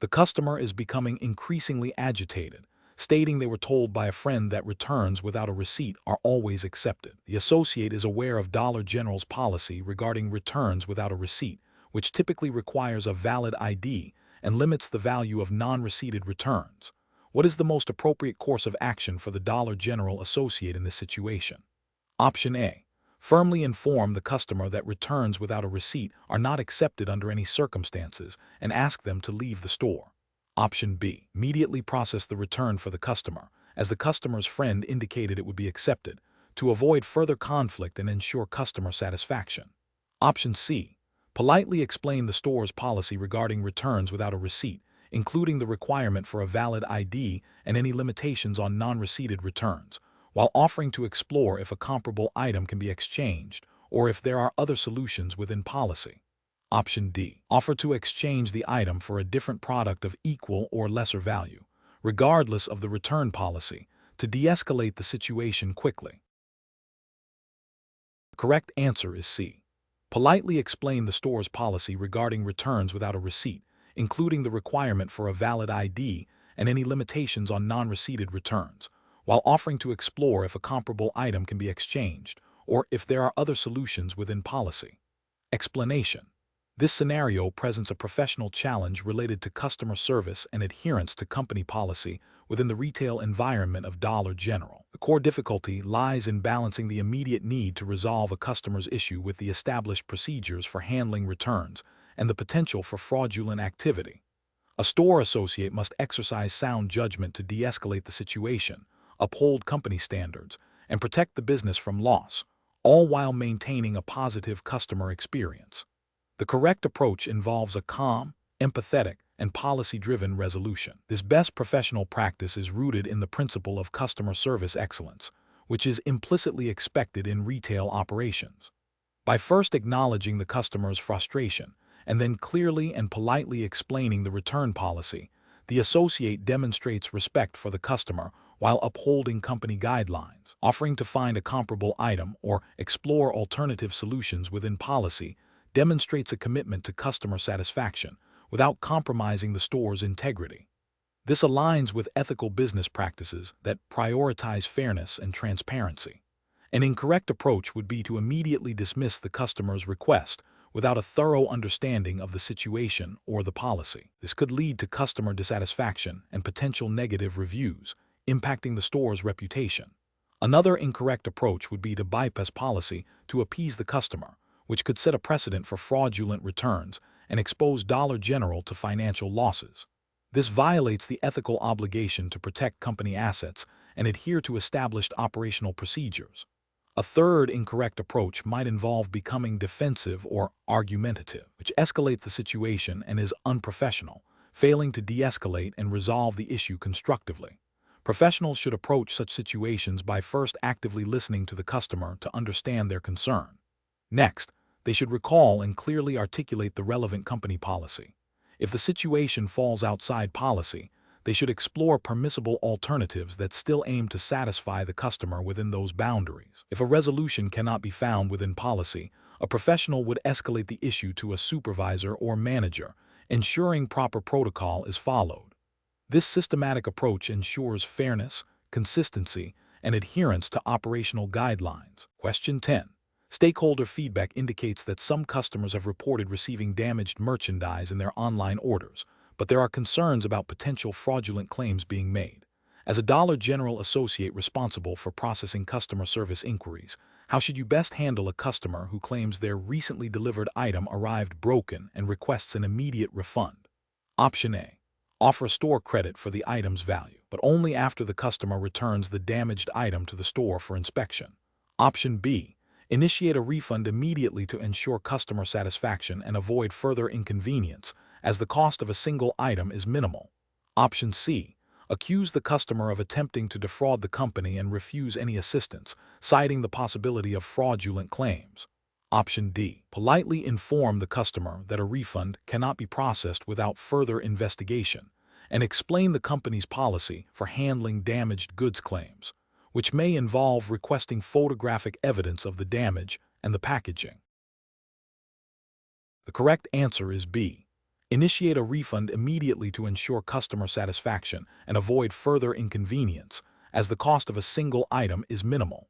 The customer is becoming increasingly agitated, stating they were told by a friend that returns without a receipt are always accepted. The associate is aware of Dollar General's policy regarding returns without a receipt, which typically requires a valid ID and limits the value of non-receipted returns. What is the most appropriate course of action for the Dollar General associate in this situation? Option A. Firmly inform the customer that returns without a receipt are not accepted under any circumstances and ask them to leave the store. Option B. Immediately process the return for the customer, as the customer's friend indicated it would be accepted, to avoid further conflict and ensure customer satisfaction. Option C. Politely explain the store's policy regarding returns without a receipt, including the requirement for a valid ID and any limitations on non-receipted returns, while offering to explore if a comparable item can be exchanged or if there are other solutions within policy. Option D. Offer to exchange the item for a different product of equal or lesser value, regardless of the return policy, to de-escalate the situation quickly. The correct answer is C. Politely explain the store's policy regarding returns without a receipt, including the requirement for a valid ID and any limitations on non-receipted returns, while offering to explore if a comparable item can be exchanged or if there are other solutions within policy. Explanation. This scenario presents a professional challenge related to customer service and adherence to company policy within the retail environment of Dollar General. The core difficulty lies in balancing the immediate need to resolve a customer's issue with the established procedures for handling returns and the potential for fraudulent activity. A store associate must exercise sound judgment to de-escalate the situation, uphold company standards, and protect the business from loss, all while maintaining a positive customer experience. The correct approach involves a calm, empathetic, and policy-driven resolution. This best professional practice is rooted in the principle of customer service excellence, which is implicitly expected in retail operations. By first acknowledging the customer's frustration and then clearly and politely explaining the return policy, the associate demonstrates respect for the customer while upholding company guidelines. Offering to find a comparable item or explore alternative solutions within policy demonstrates a commitment to customer satisfaction without compromising the store's integrity. This aligns with ethical business practices that prioritize fairness and transparency. An incorrect approach would be to immediately dismiss the customer's request without a thorough understanding of the situation or the policy. This could lead to customer dissatisfaction and potential negative reviews, impacting the store's reputation. Another incorrect approach would be to bypass policy to appease the customer, which could set a precedent for fraudulent returns and expose Dollar General to financial losses. This violates the ethical obligation to protect company assets and adhere to established operational procedures. A third incorrect approach might involve becoming defensive or argumentative, which escalates the situation and is unprofessional, failing to de-escalate and resolve the issue constructively. Professionals should approach such situations by first actively listening to the customer to understand their concern. Next, they should recall and clearly articulate the relevant company policy. If the situation falls outside policy, they should explore permissible alternatives that still aim to satisfy the customer within those boundaries. If a resolution cannot be found within policy, a professional would escalate the issue to a supervisor or manager, ensuring proper protocol is followed. This systematic approach ensures fairness, consistency, and adherence to operational guidelines. Question 10. Stakeholder feedback indicates that some customers have reported receiving damaged merchandise in their online orders, but there are concerns about potential fraudulent claims being made. As a Dollar General associate responsible for processing customer service inquiries, how should you best handle a customer who claims their recently delivered item arrived broken and requests an immediate refund? Option A. Offer store credit for the item's value, but only after the customer returns the damaged item to the store for inspection. Option B. Initiate a refund immediately to ensure customer satisfaction and avoid further inconvenience, as the cost of a single item is minimal. Option C. Accuse the customer of attempting to defraud the company and refuse any assistance, citing the possibility of fraudulent claims. Option D. Politely inform the customer that a refund cannot be processed without further investigation, and explain the company's policy for handling damaged goods claims, which may involve requesting photographic evidence of the damage and the packaging. The correct answer is B. Initiate a refund immediately to ensure customer satisfaction and avoid further inconvenience, as the cost of a single item is minimal.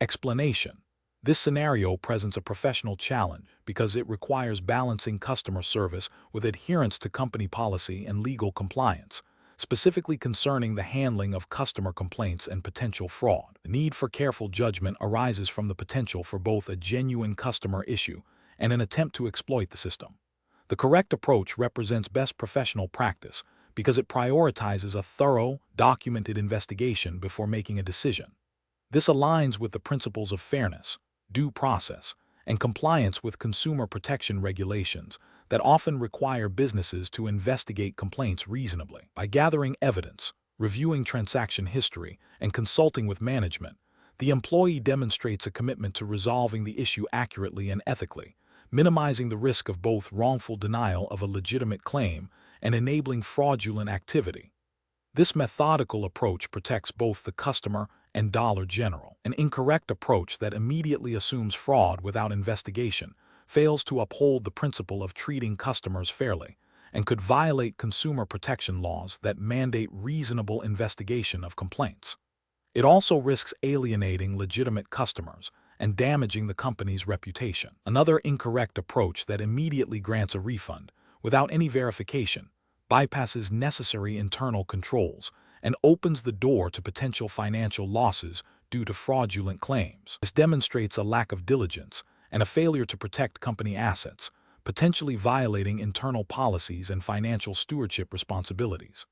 Explanation. This scenario presents a professional challenge because it requires balancing customer service with adherence to company policy and legal compliance, specifically concerning the handling of customer complaints and potential fraud. The need for careful judgment arises from the potential for both a genuine customer issue and an attempt to exploit the system. The correct approach represents best professional practice because it prioritizes a thorough, documented investigation before making a decision. This aligns with the principles of fairness, due process, and compliance with consumer protection regulations that often require businesses to investigate complaints reasonably. By gathering evidence, reviewing transaction history, and consulting with management, the employee demonstrates a commitment to resolving the issue accurately and ethically, minimizing the risk of both wrongful denial of a legitimate claim and enabling fraudulent activity. This methodical approach protects both the customer and Dollar General. An incorrect approach that immediately assumes fraud without investigation fails to uphold the principle of treating customers fairly and could violate consumer protection laws that mandate reasonable investigation of complaints. It also risks alienating legitimate customers and damaging the company's reputation. Another incorrect approach that immediately grants a refund without any verification bypasses necessary internal controls and opens the door to potential financial losses due to fraudulent claims. This demonstrates a lack of diligence and a failure to protect company assets, potentially violating internal policies and financial stewardship responsibilities.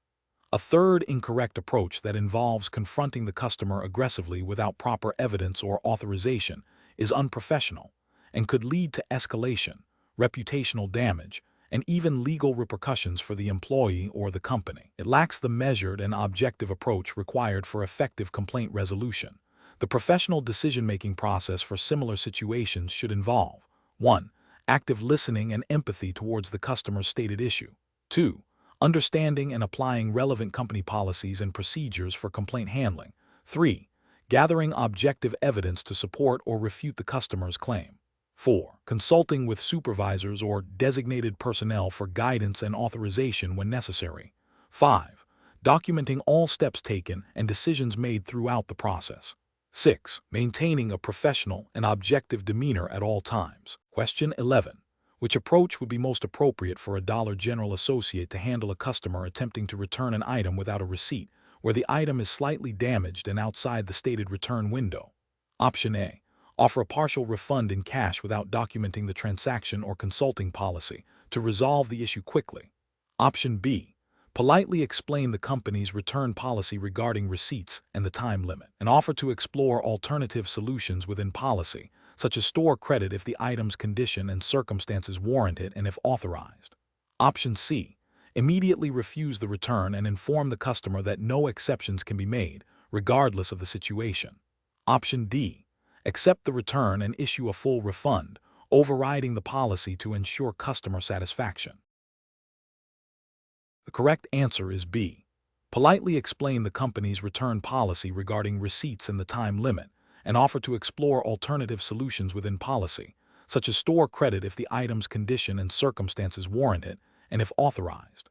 A third incorrect approach that involves confronting the customer aggressively without proper evidence or authorization is unprofessional and could lead to escalation, reputational damage, and even legal repercussions for the employee or the company. It lacks the measured and objective approach required for effective complaint resolution. The professional decision-making process for similar situations should involve 1. Active listening and empathy towards the customer's stated issue. 2. Understanding and applying relevant company policies and procedures for complaint handling. 3. Gathering objective evidence to support or refute the customer's claim. 4. Consulting with supervisors or designated personnel for guidance and authorization when necessary. 5. Documenting all steps taken and decisions made throughout the process. 6. Maintaining a professional and objective demeanor at all times. Question 11. Which approach would be most appropriate for a Dollar General associate to handle a customer attempting to return an item without a receipt, where the item is slightly damaged and outside the stated return window? Option A. Offer a partial refund in cash without documenting the transaction or consulting policy to resolve the issue quickly. Option B. Politely explain the company's return policy regarding receipts and the time limit, and offer to explore alternative solutions within policy, such as store credit if the item's condition and circumstances warrant it and if authorized. Option C. Immediately refuse the return and inform the customer that no exceptions can be made, regardless of the situation. Option D. Accept the return and issue a full refund, overriding the policy to ensure customer satisfaction. The correct answer is B. Politely explain the company's return policy regarding receipts and the time limit, and offer to explore alternative solutions within policy, such as store credit if the item's condition and circumstances warrant it, and if authorized.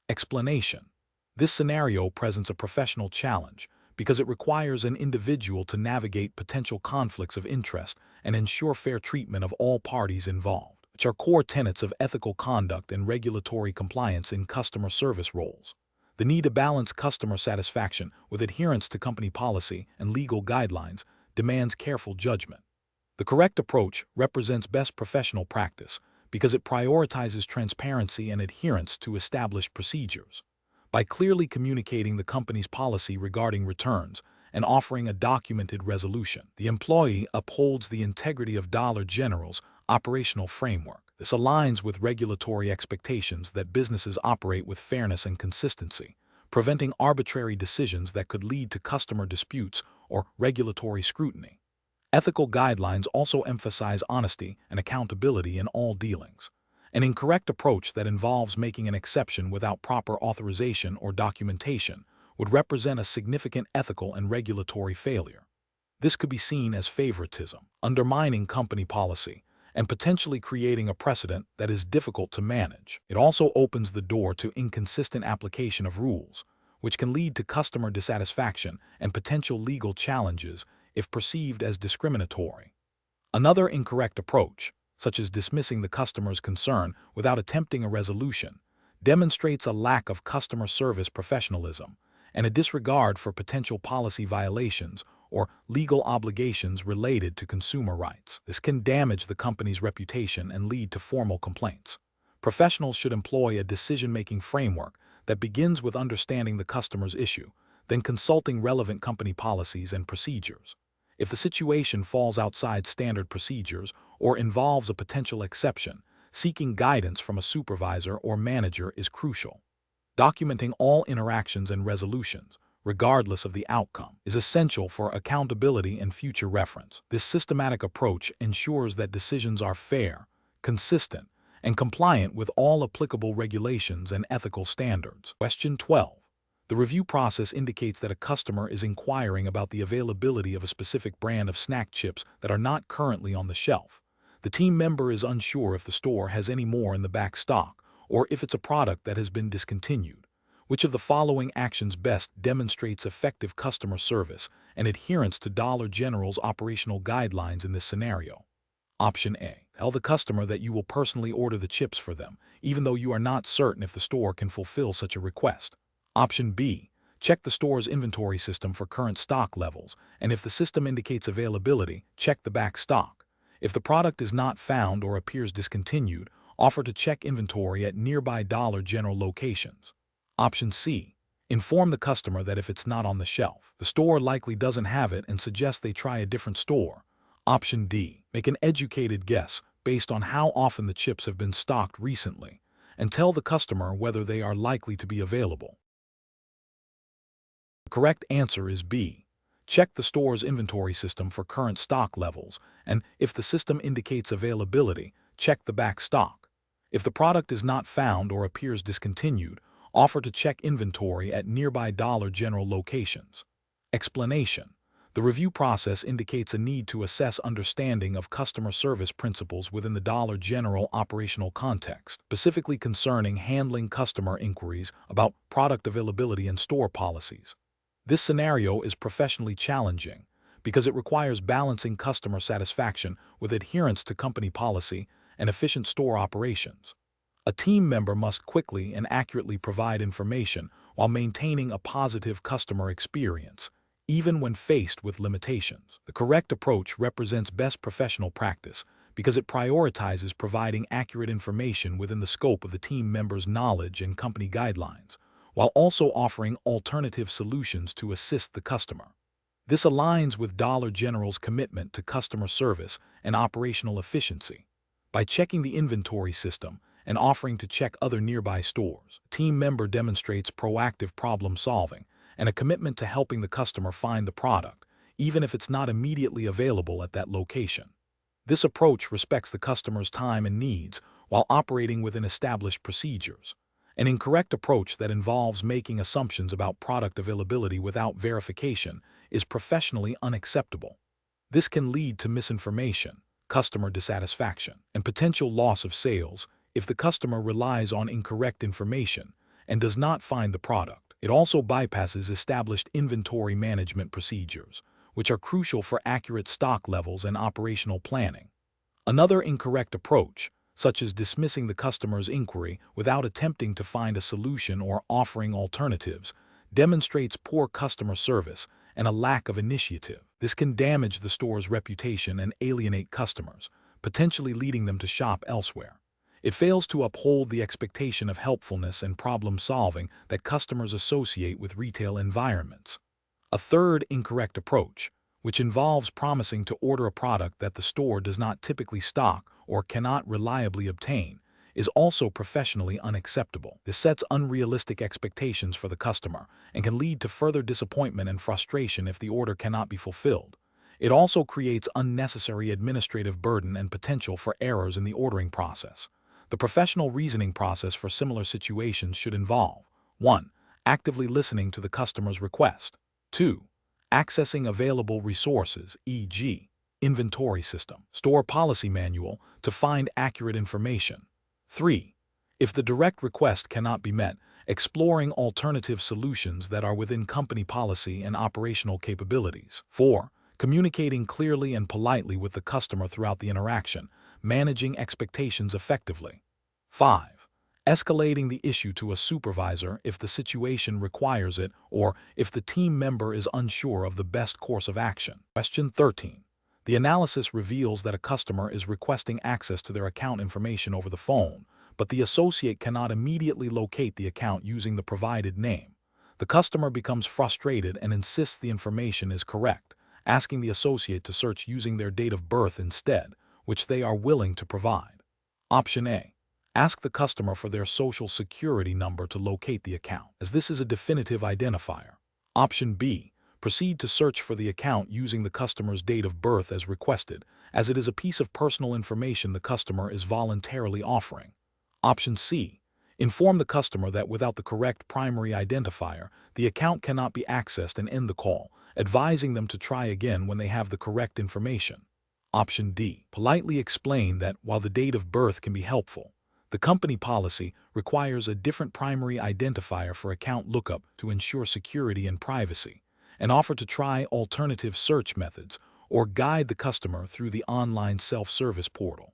Explanation. This scenario presents a professional challenge because it requires an individual to navigate potential conflicts of interest and ensure fair treatment of all parties involved, which are core tenets of ethical conduct and regulatory compliance in customer service roles. The need to balance customer satisfaction with adherence to company policy and legal guidelines demands careful judgment. The correct approach represents best professional practice because it prioritizes transparency and adherence to established procedures. By clearly communicating the company's policy regarding returns and offering a documented resolution, the employee upholds the integrity of Dollar General's operational framework. This aligns with regulatory expectations that businesses operate with fairness and consistency, preventing arbitrary decisions that could lead to customer disputes or regulatory scrutiny. Ethical guidelines also emphasize honesty and accountability in all dealings. An incorrect approach that involves making an exception without proper authorization or documentation would represent a significant ethical and regulatory failure. This could be seen as favoritism, undermining company policy, and potentially creating a precedent that is difficult to manage. It also opens the door to inconsistent application of rules, which can lead to customer dissatisfaction and potential legal challenges if perceived as discriminatory. Another incorrect approach, such as dismissing the customer's concern without attempting a resolution, demonstrates a lack of customer service professionalism and a disregard for potential policy violations or legal obligations related to consumer rights. This can damage the company's reputation and lead to formal complaints. Professionals should employ a decision-making framework that begins with understanding the customer's issue, then consulting relevant company policies and procedures. If the situation falls outside standard procedures or involves a potential exception, seeking guidance from a supervisor or manager is crucial. Documenting all interactions and resolutions, regardless of the outcome, is essential for accountability and future reference. This systematic approach ensures that decisions are fair, consistent, and compliant with all applicable regulations and ethical standards. Question 12. The review process indicates that a customer is inquiring about the availability of a specific brand of snack chips that are not currently on the shelf. The team member is unsure if the store has any more in the back stock, or if it's a product that has been discontinued. Which of the following actions best demonstrates effective customer service and adherence to Dollar General's operational guidelines in this scenario? Option A. Tell the customer that you will personally order the chips for them, even though you are not certain if the store can fulfill such a request. Option B. Check the store's inventory system for current stock levels, and if the system indicates availability, check the back stock. If the product is not found or appears discontinued, offer to check inventory at nearby Dollar General locations. Option C. Inform the customer that if it's not on the shelf, the store likely doesn't have it and suggest they try a different store. Option D. Make an educated guess based on how often the chips have been stocked recently, and tell the customer whether they are likely to be available. The correct answer is B. Check the store's inventory system for current stock levels, and if the system indicates availability, check the back stock. If the product is not found or appears discontinued, offer to check inventory at nearby Dollar General locations. Explanation. The review process indicates a need to assess understanding of customer service principles within the Dollar General operational context, specifically concerning handling customer inquiries about product availability and store policies. This scenario is professionally challenging because it requires balancing customer satisfaction with adherence to company policy and efficient store operations. A team member must quickly and accurately provide information while maintaining a positive customer experience, even when faced with limitations. The correct approach represents best professional practice because it prioritizes providing accurate information within the scope of the team member's knowledge and company guidelines, while also offering alternative solutions to assist the customer. This aligns with Dollar General's commitment to customer service and operational efficiency. By checking the inventory system and offering to check other nearby stores, a team member demonstrates proactive problem solving and a commitment to helping the customer find the product, even if it's not immediately available at that location. This approach respects the customer's time and needs while operating within established procedures. An incorrect approach that involves making assumptions about product availability without verification is professionally unacceptable. This can lead to misinformation, customer dissatisfaction, and potential loss of sales if the customer relies on incorrect information and does not find the product. It also bypasses established inventory management procedures, which are crucial for accurate stock levels and operational planning. Another incorrect approach, such as dismissing the customer's inquiry without attempting to find a solution or offering alternatives, demonstrates poor customer service and a lack of initiative. This can damage the store's reputation and alienate customers, potentially leading them to shop elsewhere. It fails to uphold the expectation of helpfulness and problem-solving that customers associate with retail environments. A third incorrect approach, which involves promising to order a product that the store does not typically stock or cannot reliably obtain, is also professionally unacceptable. This sets unrealistic expectations for the customer and can lead to further disappointment and frustration if the order cannot be fulfilled. It also creates unnecessary administrative burden and potential for errors in the ordering process. The professional reasoning process for similar situations should involve 1. Actively listening to the customer's request. 2. Accessing available resources, e.g., inventory system, store policy manual, to find accurate information. 3. If the direct request cannot be met, exploring alternative solutions that are within company policy and operational capabilities. 4. Communicating clearly and politely with the customer throughout the interaction, managing expectations effectively. 5. Escalating the issue to a supervisor if the situation requires it or if the team member is unsure of the best course of action. Question 13. The analysis reveals that a customer is requesting access to their account information over the phone, but the associate cannot immediately locate the account using the provided name. The customer becomes frustrated and insists the information is correct, asking the associate to search using their date of birth instead, which they are willing to provide. Option A. Ask the customer for their social security number to locate the account, as this is a definitive identifier. Option B. Proceed to search for the account using the customer's date of birth as requested, as it is a piece of personal information the customer is voluntarily offering. Option C. Inform the customer that without the correct primary identifier, the account cannot be accessed and end the call, advising them to try again when they have the correct information. Option D. Politely explain that while the date of birth can be helpful, the company policy requires a different primary identifier for account lookup to ensure security and privacy, and offer to try alternative search methods or guide the customer through the online self-service portal.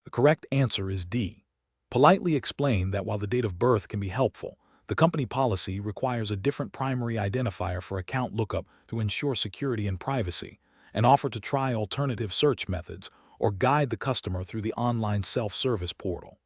The correct answer is D. Politely explain that while the date of birth can be helpful, the company policy requires a different primary identifier for account lookup to ensure security and privacy, and offer to try alternative search methods or guide the customer through the online self-service portal.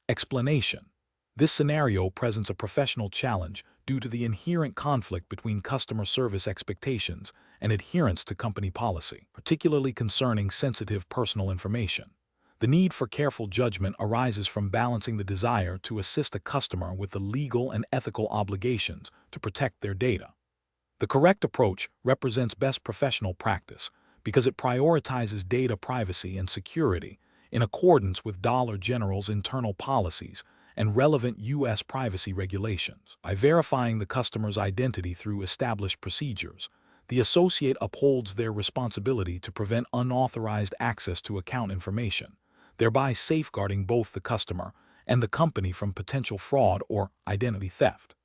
Explanation. This scenario presents a professional challenge due to the inherent conflict between customer service expectations and adherence to company policy, particularly concerning sensitive personal information. The need for careful judgment arises from balancing the desire to assist a customer with the legal and ethical obligations to protect their data. The correct approach represents best professional practice because it prioritizes data privacy and security in accordance with Dollar General's internal policies and relevant U.S. privacy regulations. By verifying the customer's identity through established procedures, the associate upholds their responsibility to prevent unauthorized access to account information, thereby safeguarding both the customer and the company from potential fraud or identity theft.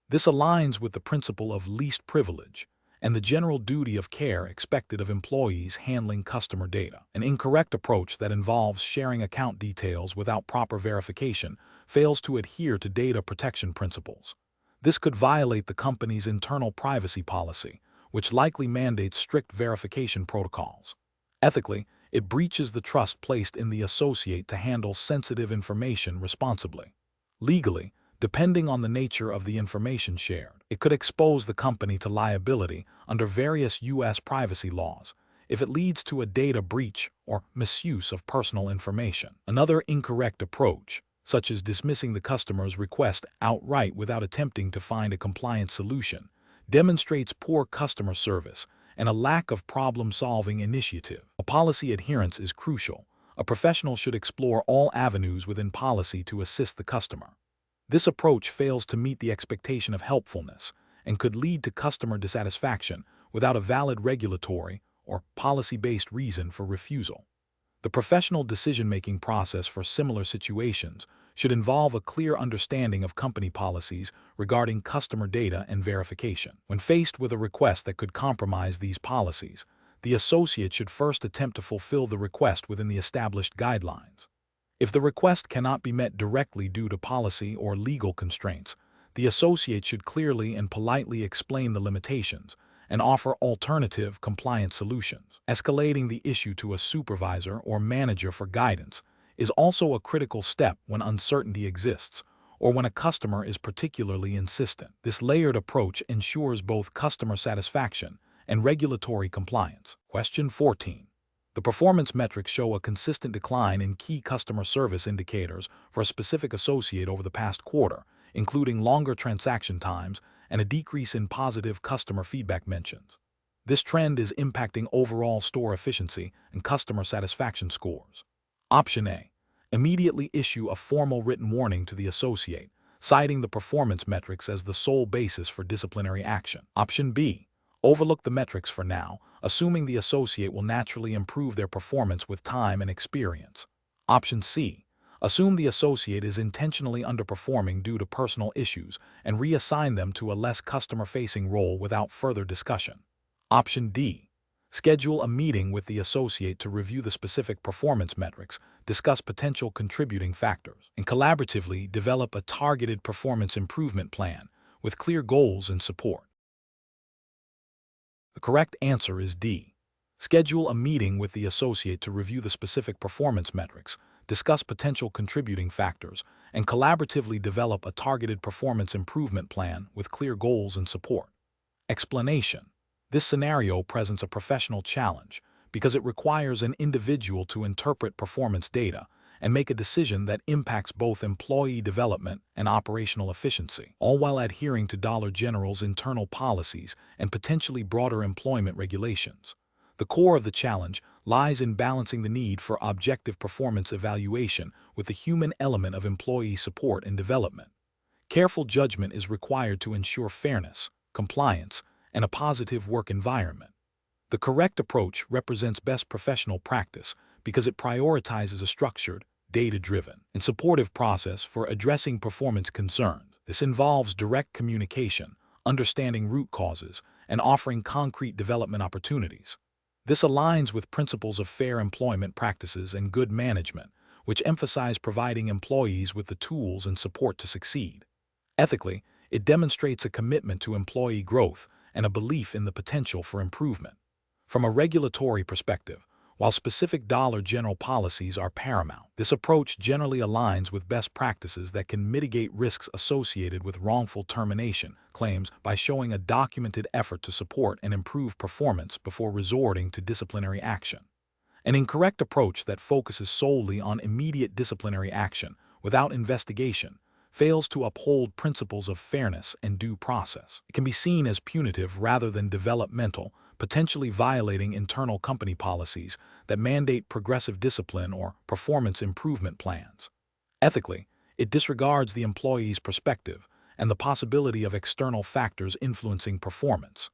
This aligns with the principle of least privilege and the general duty of care expected of employees handling customer data. An incorrect approach that involves sharing account details without proper verification fails to adhere to data protection principles. This could violate the company's internal privacy policy, which likely mandates strict verification protocols. Ethically, it breaches the trust placed in the associate to handle sensitive information responsibly. Legally, depending on the nature of the information shared, it could expose the company to liability under various U.S. privacy laws if it leads to a data breach or misuse of personal information. Another incorrect approach, such as dismissing the customer's request outright without attempting to find a compliant solution, demonstrates poor customer service and a lack of problem-solving initiative. A policy adherence is crucial. A professional should explore all avenues within policy to assist the customer. This approach fails to meet the expectation of helpfulness and could lead to customer dissatisfaction without a valid regulatory or policy-based reason for refusal. The professional decision-making process for similar situations should involve a clear understanding of company policies regarding customer data and verification. When faced with a request that could compromise these policies, the associate should first attempt to fulfill the request within the established guidelines. If the request cannot be met directly due to policy or legal constraints, the associate should clearly and politely explain the limitations and offer alternative compliant solutions. Escalating the issue to a supervisor or manager for guidance is also a critical step when uncertainty exists or when a customer is particularly insistent. This layered approach ensures both customer satisfaction and regulatory compliance. Question 14. The performance metrics show a consistent decline in key customer service indicators for a specific associate over the past quarter, including longer transaction times and a decrease in positive customer feedback mentions. This trend is impacting overall store efficiency and customer satisfaction scores. Option A. Immediately issue a formal written warning to the associate, citing the performance metrics as the sole basis for disciplinary action. Option B. Overlook the metrics for now, assuming the associate will naturally improve their performance with time and experience. Option C. Assume the associate is intentionally underperforming due to personal issues and reassign them to a less customer-facing role without further discussion. Option D. Schedule a meeting with the associate to review the specific performance metrics, discuss potential contributing factors, and collaboratively develop a targeted performance improvement plan with clear goals and support. The correct answer is D. Schedule a meeting with the associate to review the specific performance metrics, discuss potential contributing factors, and collaboratively develop a targeted performance improvement plan with clear goals and support. Explanation. This scenario presents a professional challenge because it requires an individual to interpret performance data and make a decision that impacts both employee development and operational efficiency, all while adhering to Dollar General's internal policies and potentially broader employment regulations. The core of the challenge lies in balancing the need for objective performance evaluation with the human element of employee support and development. Careful judgment is required to ensure fairness, compliance, and a positive work environment. The correct approach represents best professional practice because it prioritizes a structured, data-driven, and supportive process for addressing performance concerns. This involves direct communication, understanding root causes, and offering concrete development opportunities. This aligns with principles of fair employment practices and good management, which emphasize providing employees with the tools and support to succeed. Ethically, it demonstrates a commitment to employee growth and a belief in the potential for improvement. From a regulatory perspective, while specific Dollar General policies are paramount, this approach generally aligns with best practices that can mitigate risks associated with wrongful termination claims by showing a documented effort to support and improve performance before resorting to disciplinary action. An incorrect approach that focuses solely on immediate disciplinary action without investigation fails to uphold principles of fairness and due process. It can be seen as punitive rather than developmental, potentially violating internal company policies that mandate progressive discipline or performance improvement plans. Ethically, it disregards the employee's perspective and the possibility of external factors influencing performance.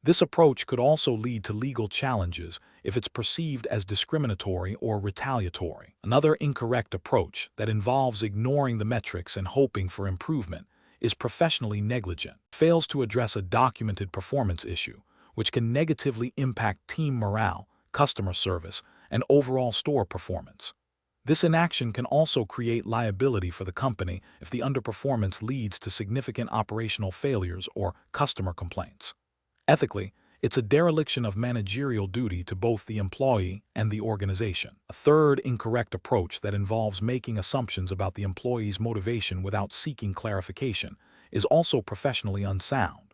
This approach could also lead to legal challenges if it's perceived as discriminatory or retaliatory. Another incorrect approach that involves ignoring the metrics and hoping for improvement is professionally negligent. It fails to address a documented performance issue, which can negatively impact team morale, customer service, and overall store performance. This inaction can also create liability for the company if the underperformance leads to significant operational failures or customer complaints. Ethically, it's a dereliction of managerial duty to both the employee and the organization. A third incorrect approach that involves making assumptions about the employee's motivation without seeking clarification is also professionally unsound.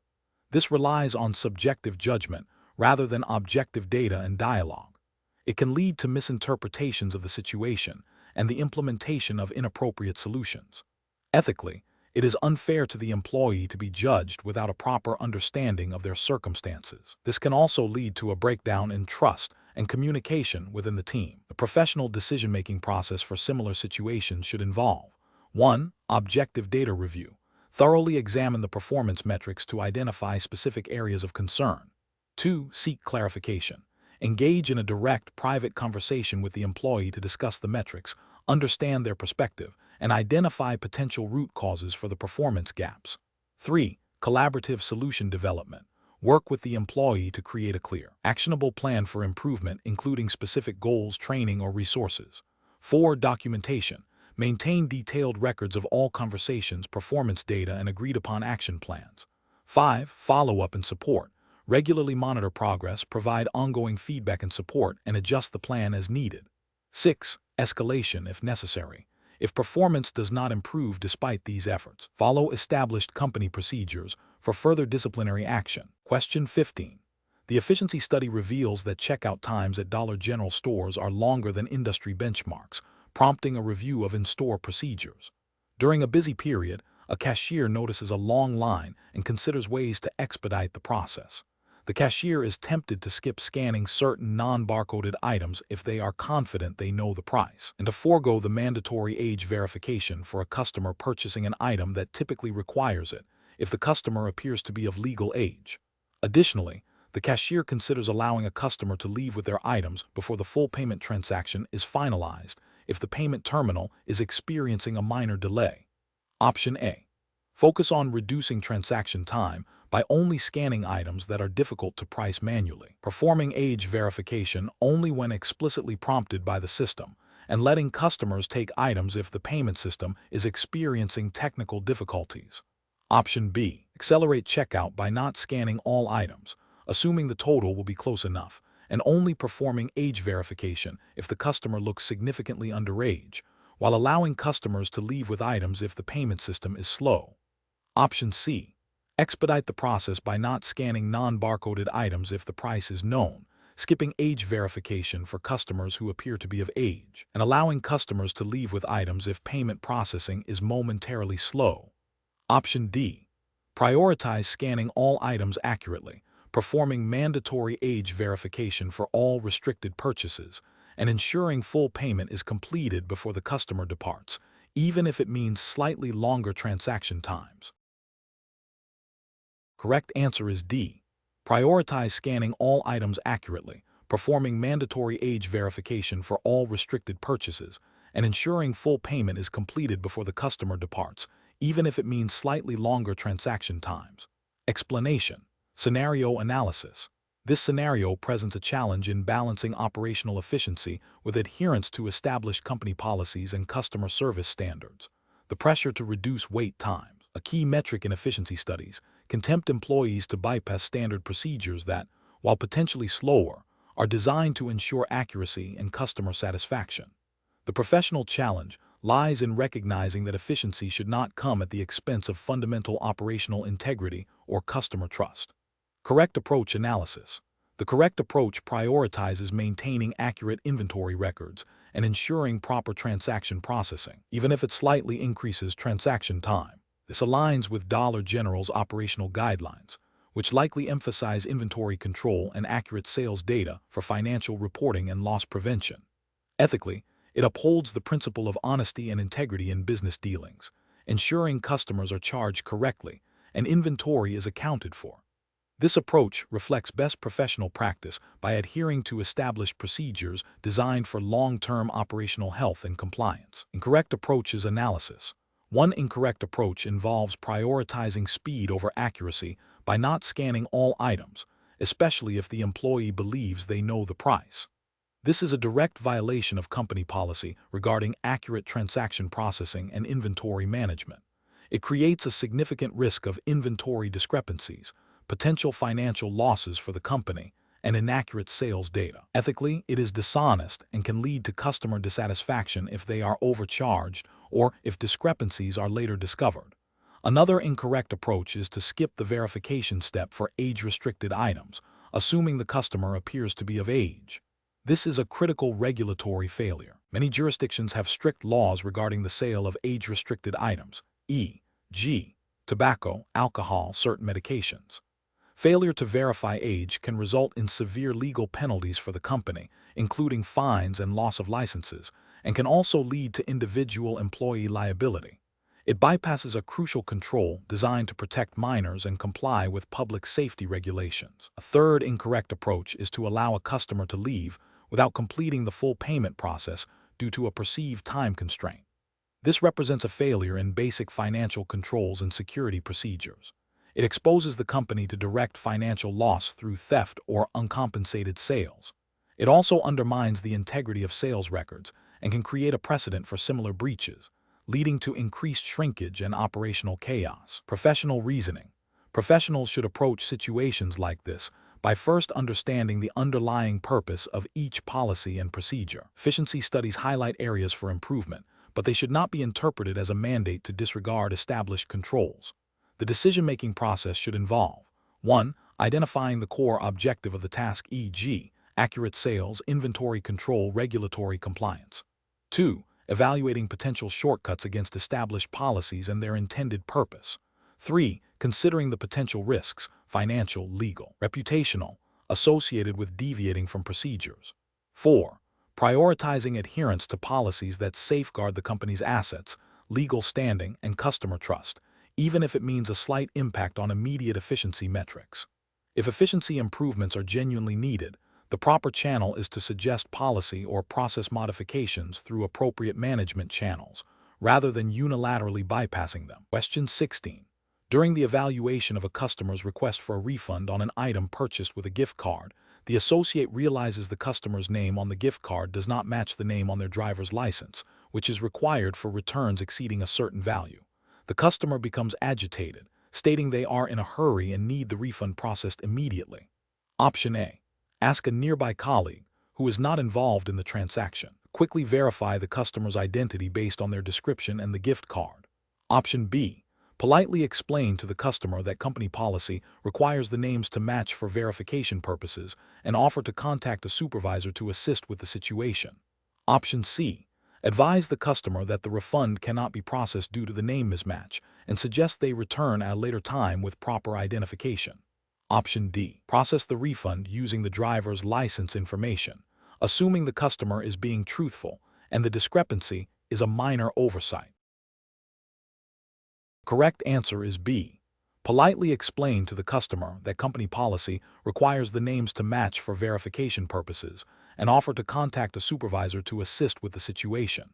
This relies on subjective judgment rather than objective data and dialogue. It can lead to misinterpretations of the situation and the implementation of inappropriate solutions. Ethically, it is unfair to the employee to be judged without a proper understanding of their circumstances. This can also lead to a breakdown in trust and communication within the team. A professional decision-making process for similar situations should involve 1. Objective data review. Thoroughly examine the performance metrics to identify specific areas of concern. 2. Seek clarification. Engage in a direct, private conversation with the employee to discuss the metrics, understand their perspective, and identify potential root causes for the performance gaps. 3. Collaborative solution development. Work with the employee to create a clear, actionable plan for improvement, including specific goals, training, or resources. 4. Documentation. Maintain detailed records of all conversations, performance data, and agreed-upon action plans. 5. Follow-up and support. Regularly monitor progress, provide ongoing feedback and support, and adjust the plan as needed. 6. Escalation if necessary. If performance does not improve despite these efforts, follow established company procedures for further disciplinary action. Question 15. The efficiency study reveals that checkout times at Dollar General stores are longer than industry benchmarks, prompting a review of in-store procedures. During a busy period, a cashier notices a long line and considers ways to expedite the process. The cashier is tempted to skip scanning certain non-barcoded items if they are confident they know the price, and to forego the mandatory age verification for a customer purchasing an item that typically requires it if the customer appears to be of legal age. Additionally, the cashier considers allowing a customer to leave with their items before the full payment transaction is finalized if the payment terminal is experiencing a minor delay. Option A. Focus on reducing transaction time by only scanning items that are difficult to price manually, performing age verification only when explicitly prompted by the system, and letting customers take items if the payment system is experiencing technical difficulties. Option B. Accelerate checkout by not scanning all items, assuming the total will be close enough, and only performing age verification if the customer looks significantly underage, while allowing customers to leave with items if the payment system is slow. Option C. Expedite the process by not scanning non-barcoded items if the price is known, skipping age verification for customers who appear to be of age, and allowing customers to leave with items if payment processing is momentarily slow. Option D. Prioritize scanning all items accurately, performing mandatory age verification for all restricted purchases, and ensuring full payment is completed before the customer departs, even if it means slightly longer transaction times. Correct answer is D. Prioritize scanning all items accurately, performing mandatory age verification for all restricted purchases, and ensuring full payment is completed before the customer departs, even if it means slightly longer transaction times. Explanation. Scenario analysis. This scenario presents a challenge in balancing operational efficiency with adherence to established company policies and customer service standards. The pressure to reduce wait times, a key metric in efficiency studies, can tempt employees to bypass standard procedures that, while potentially slower, are designed to ensure accuracy and customer satisfaction. The professional challenge lies in recognizing that efficiency should not come at the expense of fundamental operational integrity or customer trust. Correct approach analysis. The correct approach prioritizes maintaining accurate inventory records and ensuring proper transaction processing, even if it slightly increases transaction time. This aligns with Dollar General's operational guidelines, which likely emphasize inventory control and accurate sales data for financial reporting and loss prevention. Ethically, it upholds the principle of honesty and integrity in business dealings, ensuring customers are charged correctly and inventory is accounted for. This approach reflects best professional practice by adhering to established procedures designed for long-term operational health and compliance. Incorrect approach is analysis. One incorrect approach involves prioritizing speed over accuracy by not scanning all items, especially if the employee believes they know the price. This is a direct violation of company policy regarding accurate transaction processing and inventory management. It creates a significant risk of inventory discrepancies, potential financial losses for the company, and inaccurate sales data. Ethically, it is dishonest and can lead to customer dissatisfaction if they are overcharged or if discrepancies are later discovered. Another incorrect approach is to skip the verification step for age-restricted items, assuming the customer appears to be of age. This is a critical regulatory failure. Many jurisdictions have strict laws regarding the sale of age-restricted items, e.g., tobacco, alcohol, certain medications. Failure to verify age can result in severe legal penalties for the company, including fines and loss of licenses, and can also lead to individual employee liability. It bypasses a crucial control designed to protect minors and comply with public safety regulations. A third incorrect approach is to allow a customer to leave without completing the full payment process due to a perceived time constraint. This represents a failure in basic financial controls and security procedures. It exposes the company to direct financial loss through theft or uncompensated sales. It also undermines the integrity of sales records and can create a precedent for similar breaches, leading to increased shrinkage and operational chaos. Professional reasoning. Professionals should approach situations like this by first understanding the underlying purpose of each policy and procedure. Efficiency studies highlight areas for improvement, but they should not be interpreted as a mandate to disregard established controls. The decision-making process should involve 1. Identifying the core objective of the task, e.g., accurate sales, inventory control, regulatory compliance. 2. Evaluating potential shortcuts against established policies and their intended purpose. 3. Considering the potential risks, financial, legal, reputational, associated with deviating from procedures. 4. Prioritizing adherence to policies that safeguard the company's assets, legal standing, and customer trust, even if it means a slight impact on immediate efficiency metrics. If efficiency improvements are genuinely needed, the proper channel is to suggest policy or process modifications through appropriate management channels, rather than unilaterally bypassing them. Question 16. During the evaluation of a customer's request for a refund on an item purchased with a gift card, the associate realizes the customer's name on the gift card does not match the name on their driver's license, which is required for returns exceeding a certain value. The customer becomes agitated, stating they are in a hurry and need the refund processed immediately. Option A. Ask a nearby colleague who is not involved in the transaction. Quickly verify the customer's identity based on their description and the gift card. Option B. Politely explain to the customer that company policy requires the names to match for verification purposes and offer to contact a supervisor to assist with the situation. Option C. Advise the customer that the refund cannot be processed due to the name mismatch and suggest they return at a later time with proper identification. Option D. Process the refund using the driver's license information, assuming the customer is being truthful and the discrepancy is a minor oversight. Correct answer is B. Politely explain to the customer that company policy requires the names to match for verification purposes and offer to contact a supervisor to assist with the situation.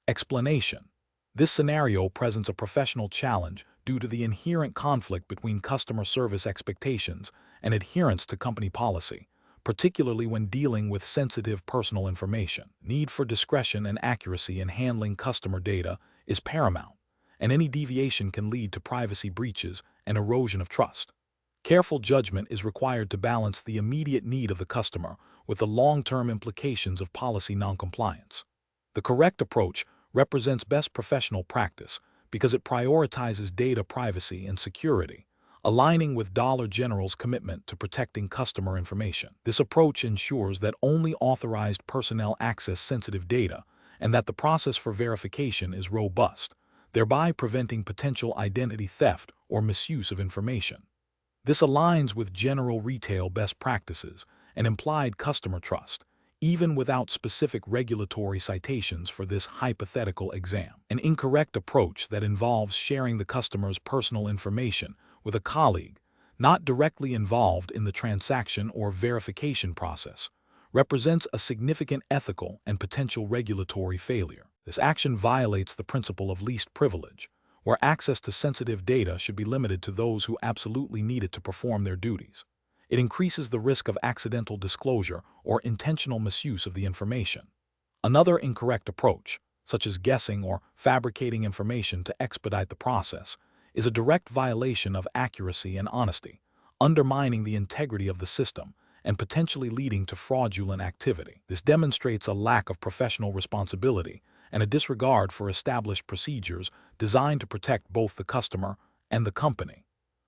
Explanation. This scenario presents a professional challenge due to the inherent conflict between customer service expectations and adherence to company policy, particularly when dealing with sensitive personal information. Need for discretion and accuracy in handling customer data is paramount, and any deviation can lead to privacy breaches and erosion of trust. Careful judgment is required to balance the immediate need of the customer with the long-term implications of policy noncompliance. The correct approach represents best professional practice because it prioritizes data privacy and security, aligning with Dollar General's commitment to protecting customer information. This approach ensures that only authorized personnel access sensitive data and that the process for verification is robust, thereby preventing potential identity theft or misuse of information. This aligns with general retail best practices and implied customer trust, even without specific regulatory citations for this hypothetical exam. An incorrect approach that involves sharing the customer's personal information with a colleague not directly involved in the transaction or verification process represents a significant ethical and potential regulatory failure. This action violates the principle of least privilege, where access to sensitive data should be limited to those who absolutely need it to perform their duties. It increases the risk of accidental disclosure or intentional misuse of the information. Another incorrect approach, such as guessing or fabricating information to expedite the process, is a direct violation of accuracy and honesty, undermining the integrity of the system and potentially leading to fraudulent activity. This demonstrates a lack of professional responsibility and a disregard for established procedures designed to protect both the customer and the company.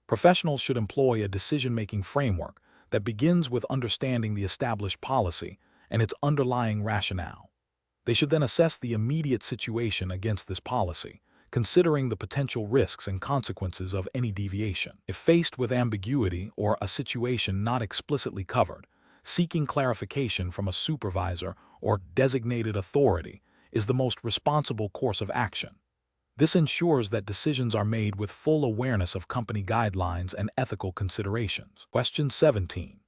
Professionals should employ a decision-making framework that begins with understanding the established policy and its underlying rationale. They should then assess the immediate situation against this policy, considering the potential risks and consequences of any deviation. If faced with ambiguity or a situation not explicitly covered, seeking clarification from a supervisor or designated authority is the most responsible course of action. This ensures that decisions are made with full awareness of company guidelines and ethical considerations. Question 17.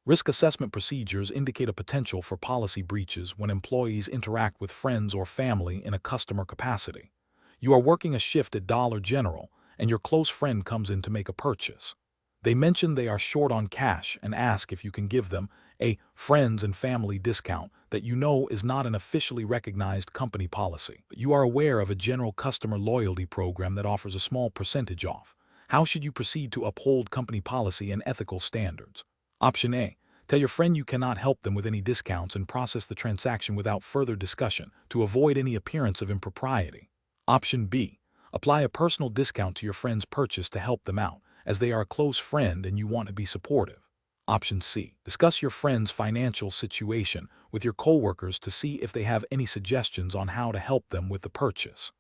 Risk assessment procedures indicate a potential for policy breaches when employees interact with friends or family in a customer capacity. You are working a shift at Dollar General, and your close friend comes in to make a purchase. They mention they are short on cash and ask if you can give them a friends and family discount that you know is not an officially recognized company policy. But you are aware of a general customer loyalty program that offers a small percentage off. How should you proceed to uphold company policy and ethical standards? Option A. Tell your friend you cannot help them with any discounts and process the transaction without further discussion to avoid any appearance of impropriety. Option B. Apply a personal discount to your friend's purchase to help them out, as they are a close friend and you want to be supportive. Option C. Discuss your friend's financial situation with your coworkers to see if they have any suggestions on how to help them with the purchase.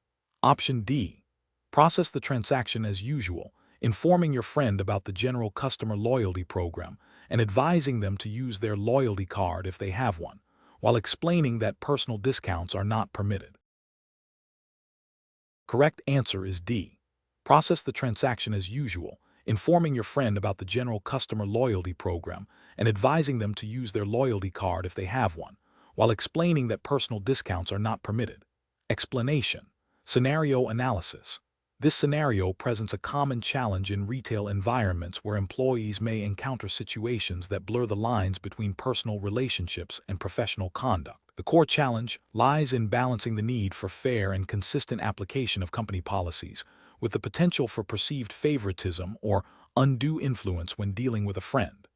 Option D. Process the transaction as usual, informing your friend about the general customer loyalty program and advising them to use their loyalty card if they have one, while explaining that personal discounts are not permitted. Correct answer is D. Process the transaction as usual, informing your friend about the general customer loyalty program and advising them to use their loyalty card if they have one, while explaining that personal discounts are not permitted. Explanation. Scenario analysis. This scenario presents a common challenge in retail environments where employees may encounter situations that blur the lines between personal relationships and professional conduct. The core challenge lies in balancing the need for fair and consistent application of company policies with the potential for perceived favoritism or undue influence when dealing with a friend.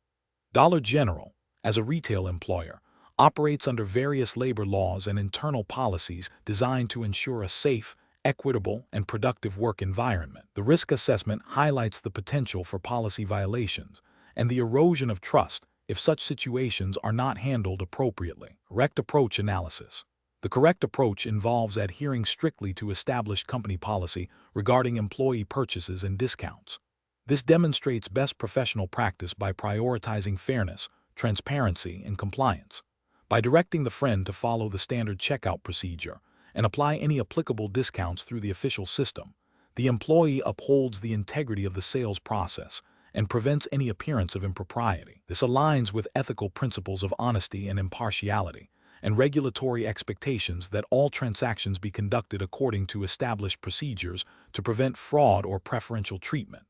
Dollar General, as a retail employer, operates under various labor laws and internal policies designed to ensure a safe, equitable, and productive work environment. The risk assessment highlights the potential for policy violations and the erosion of trust if such situations are not handled appropriately. Correct approach analysis. The correct approach involves adhering strictly to established company policy regarding employee purchases and discounts. This demonstrates best professional practice by prioritizing fairness, transparency, and compliance. By directing the friend to follow the standard checkout procedure and apply any applicable discounts through the official system, the employee upholds the integrity of the sales process and prevents any appearance of impropriety. This aligns with ethical principles of honesty and impartiality, and regulatory expectations that all transactions be conducted according to established procedures to prevent fraud or preferential treatment.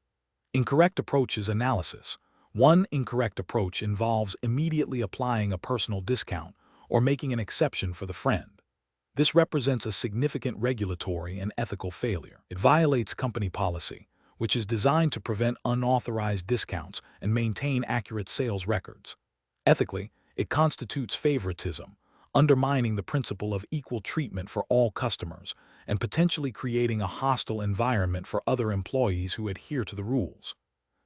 Incorrect approaches analysis. One incorrect approach involves immediately applying a personal discount or making an exception for the friend. This represents a significant regulatory and ethical failure. It violates company policy, which is designed to prevent unauthorized discounts and maintain accurate sales records. Ethically, it constitutes favoritism, undermining the principle of equal treatment for all customers and potentially creating a hostile environment for other employees who adhere to the rules.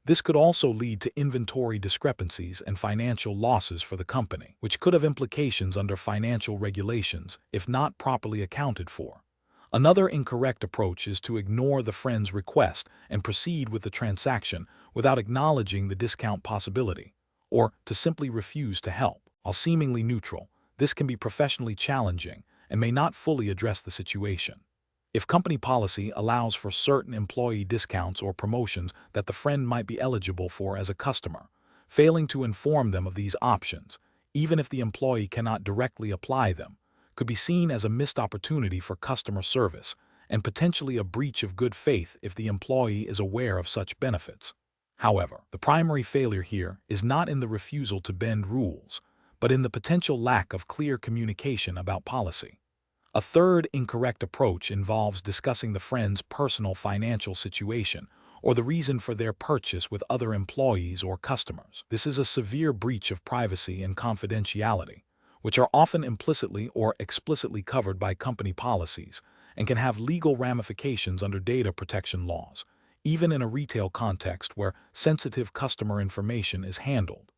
This could also lead to inventory discrepancies and financial losses for the company, which could have implications under financial regulations if not properly accounted for. Another incorrect approach is to ignore the friend's request and proceed with the transaction without acknowledging the discount possibility, or to simply refuse to help. While seemingly neutral, this can be professionally challenging and may not fully address the situation. If company policy allows for certain employee discounts or promotions that the friend might be eligible for as a customer, failing to inform them of these options, even if the employee cannot directly apply them, could be seen as a missed opportunity for customer service and potentially a breach of good faith if the employee is aware of such benefits. However, the primary failure here is not in the refusal to bend rules, but in the potential lack of clear communication about policy. A third incorrect approach involves discussing the friend's personal financial situation or the reason for their purchase with other employees or customers. This is a severe breach of privacy and confidentiality, which are often implicitly or explicitly covered by company policies and can have legal ramifications under data protection laws, even in a retail context where sensitive customer information is handled.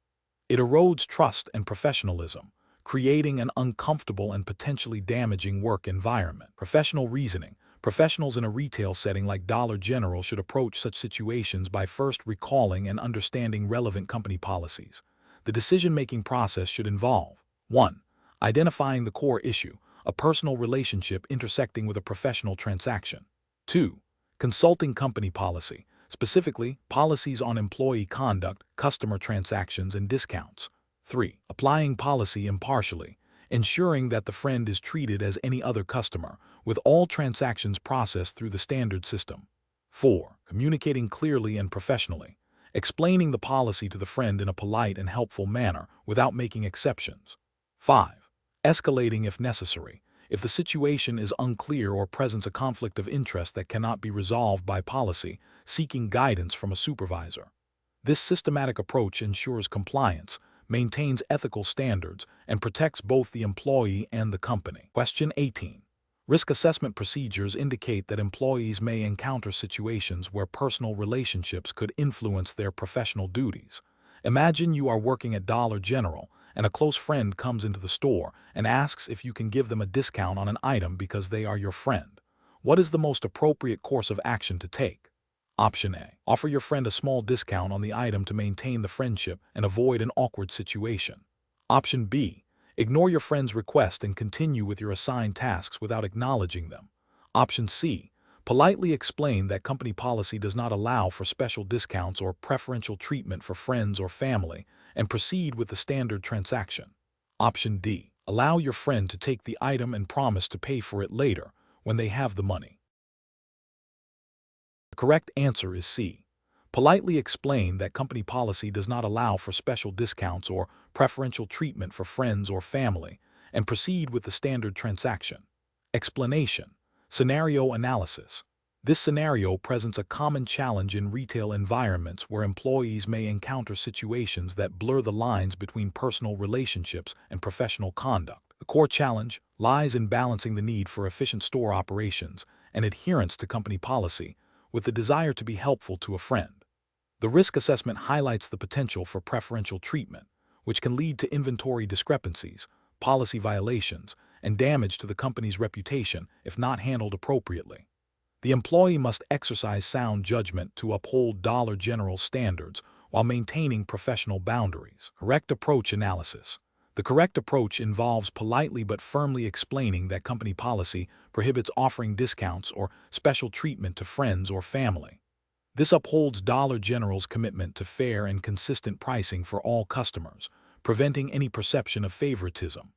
It erodes trust and professionalism, creating an uncomfortable and potentially damaging work environment. Professional reasoning. Professionals in a retail setting like Dollar General should approach such situations by first recalling and understanding relevant company policies. The decision-making process should involve 1. Identifying the core issue, a personal relationship intersecting with a professional transaction. 2. Consulting company policy, specifically policies on employee conduct, customer transactions, and discounts. 3. Applying policy impartially, ensuring that the friend is treated as any other customer, with all transactions processed through the standard system. 4. Communicating clearly and professionally, explaining the policy to the friend in a polite and helpful manner without making exceptions. 5. Escalating if necessary, if the situation is unclear or presents a conflict of interest that cannot be resolved by policy, seeking guidance from a supervisor. This systematic approach ensures compliance, maintains ethical standards, and protects both the employee and the company. Question 18. Risk assessment procedures indicate that employees may encounter situations where personal relationships could influence their professional duties. Imagine you are working at Dollar General and a close friend comes into the store and asks if you can give them a discount on an item because they are your friend. What is the most appropriate course of action to take? Option A. Offer your friend a small discount on the item to maintain the friendship and avoid an awkward situation. Option B. Ignore your friend's request and continue with your assigned tasks without acknowledging them. Option C. Politely explain that company policy does not allow for special discounts or preferential treatment for friends or family and proceed with the standard transaction. Option D. Allow your friend to take the item and promise to pay for it later when they have the money. The correct answer is C. Politely explain that company policy does not allow for special discounts or preferential treatment for friends or family, and proceed with the standard transaction. Explanation. Scenario analysis. This scenario presents a common challenge in retail environments where employees may encounter situations that blur the lines between personal relationships and professional conduct. The core challenge lies in balancing the need for efficient store operations and adherence to company policy with the desire to be helpful to a friend. The risk assessment highlights the potential for preferential treatment, which can lead to inventory discrepancies, policy violations, and damage to the company's reputation if not handled appropriately. The employee must exercise sound judgment to uphold Dollar General standards while maintaining professional boundaries. Correct approach analysis. The correct approach involves politely but firmly explaining that company policy prohibits offering discounts or special treatment to friends or family. This upholds Dollar General's commitment to fair and consistent pricing for all customers, preventing any perception of favoritism.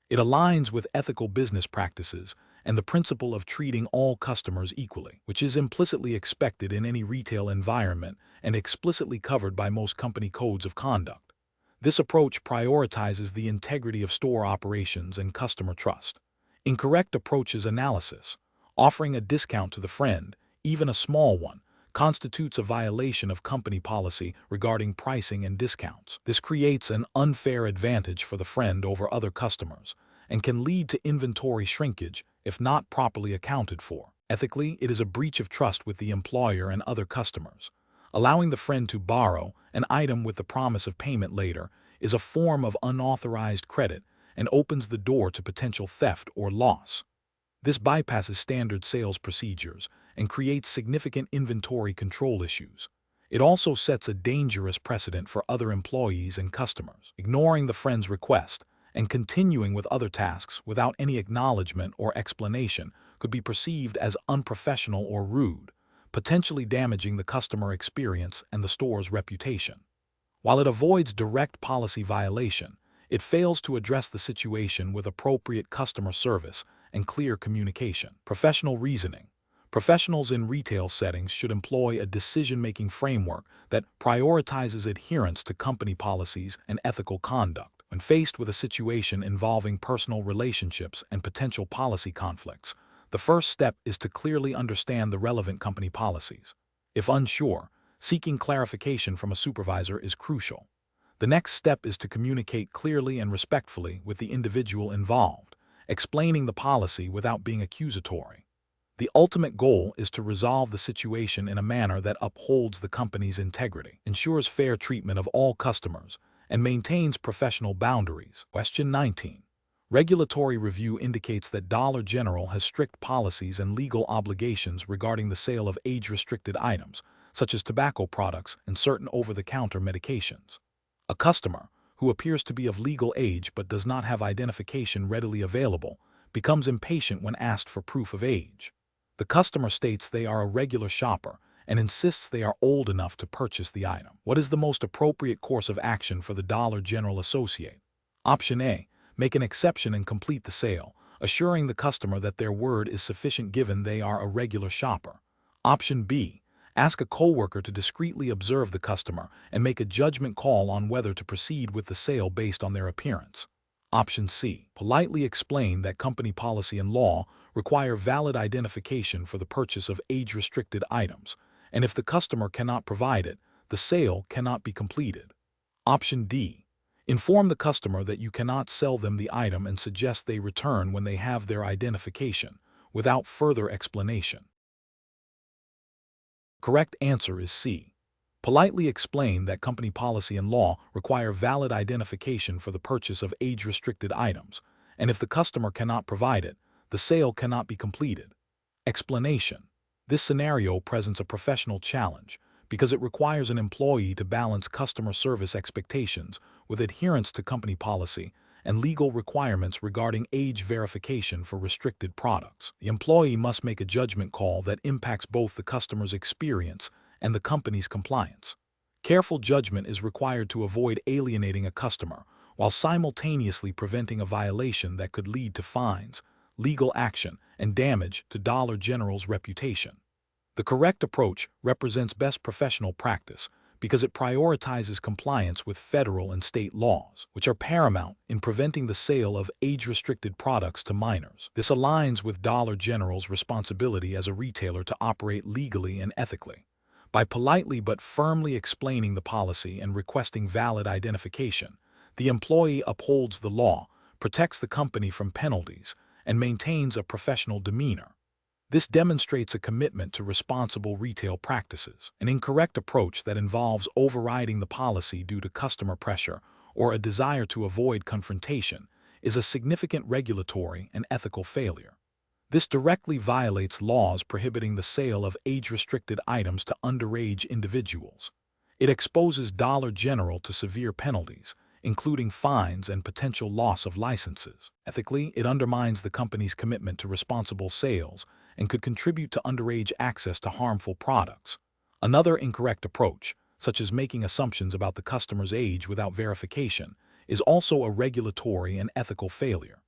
It aligns with ethical business practices and the principle of treating all customers equally, which is implicitly expected in any retail environment and explicitly covered by most company codes of conduct. This approach prioritizes the integrity of store operations and customer trust. Incorrect approaches analysis. Offering a discount to the friend, even a small one, constitutes a violation of company policy regarding pricing and discounts. This creates an unfair advantage for the friend over other customers and can lead to inventory shrinkage if not properly accounted for. Ethically, it is a breach of trust with the employer and other customers. Allowing the friend to borrow an item with the promise of payment later is a form of unauthorized credit and opens the door to potential theft or loss. This bypasses standard sales procedures and creates significant inventory control issues. It also sets a dangerous precedent for other employees and customers. Ignoring the friend's request and continuing with other tasks without any acknowledgement or explanation could be perceived as unprofessional or rude, potentially damaging the customer experience and the store's reputation. While it avoids direct policy violation, it fails to address the situation with appropriate customer service and clear communication. Professional reasoning. Professionals in retail settings should employ a decision-making framework that prioritizes adherence to company policies and ethical conduct. When faced with a situation involving personal relationships and potential policy conflicts, the first step is to clearly understand the relevant company policies. If unsure, seeking clarification from a supervisor is crucial. The next step is to communicate clearly and respectfully with the individual involved, explaining the policy without being accusatory. The ultimate goal is to resolve the situation in a manner that upholds the company's integrity, ensures fair treatment of all customers, and maintains professional boundaries. Question 19. Regulatory review indicates that Dollar General has strict policies and legal obligations regarding the sale of age-restricted items, such as tobacco products and certain over-the-counter medications. A customer, who appears to be of legal age but does not have identification readily available, becomes impatient when asked for proof of age. The customer states they are a regular shopper and insists they are old enough to purchase the item. What is the most appropriate course of action for the Dollar General associate? Option A. Make an exception and complete the sale, assuring the customer that their word is sufficient given they are a regular shopper. Option B. Ask a coworker to discreetly observe the customer and make a judgment call on whether to proceed with the sale based on their appearance. Option C. Politely explain that company policy and law require valid identification for the purchase of age-restricted items, and if the customer cannot provide it, the sale cannot be completed. Option D. Inform the customer that you cannot sell them the item and suggest they return when they have their identification, without further explanation. Correct answer is C. Politely explain that company policy and law require valid identification for the purchase of age-restricted items, and if the customer cannot provide it, the sale cannot be completed. Explanation. This scenario presents a professional challenge because it requires an employee to balance customer service expectations with adherence to company policy and legal requirements regarding age verification for restricted products. The employee must make a judgment call that impacts both the customer's experience and the company's compliance. Careful judgment is required to avoid alienating a customer while simultaneously preventing a violation that could lead to fines, legal action, and damage to Dollar General's reputation. The correct approach represents best professional practice because it prioritizes compliance with federal and state laws, which are paramount in preventing the sale of age-restricted products to minors. This aligns with Dollar General's responsibility as a retailer to operate legally and ethically. By politely but firmly explaining the policy and requesting valid identification, the employee upholds the law, protects the company from penalties, and maintains a professional demeanor. This demonstrates a commitment to responsible retail practices. An incorrect approach that involves overriding the policy due to customer pressure or a desire to avoid confrontation is a significant regulatory and ethical failure. This directly violates laws prohibiting the sale of age-restricted items to underage individuals. It exposes Dollar General to severe penalties, including fines and potential loss of licenses. Ethically, it undermines the company's commitment to responsible sales and could contribute to underage access to harmful products. Another incorrect approach, such as making assumptions about the customer's age without verification, is also a regulatory and ethical failure.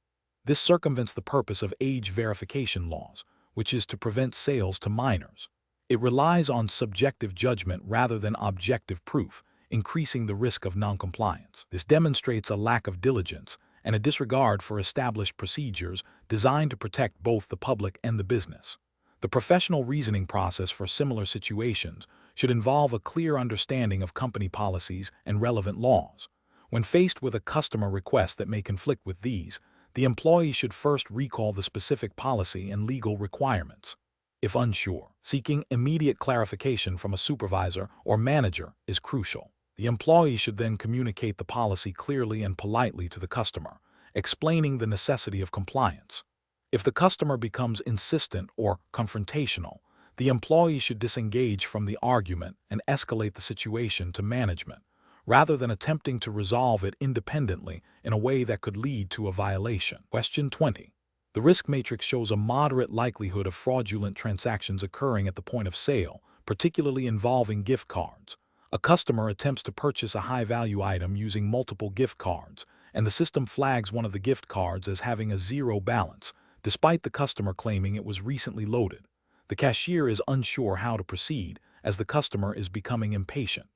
This circumvents the purpose of age verification laws, which is to prevent sales to minors. It relies on subjective judgment rather than objective proof, increasing the risk of noncompliance. This demonstrates a lack of diligence and a disregard for established procedures designed to protect both the public and the business. The professional reasoning process for similar situations should involve a clear understanding of company policies and relevant laws. When faced with a customer request that may conflict with these, the employee should first recall the specific policy and legal requirements. If unsure, seeking immediate clarification from a supervisor or manager is crucial. The employee should then communicate the policy clearly and politely to the customer, explaining the necessity of compliance. If the customer becomes insistent or confrontational, the employee should disengage from the argument and escalate the situation to management, rather than attempting to resolve it independently in a way that could lead to a violation. Question 20. The risk matrix shows a moderate likelihood of fraudulent transactions occurring at the point of sale, particularly involving gift cards. A customer attempts to purchase a high-value item using multiple gift cards, and the system flags one of the gift cards as having a zero balance, despite the customer claiming it was recently loaded. The cashier is unsure how to proceed, as the customer is becoming impatient.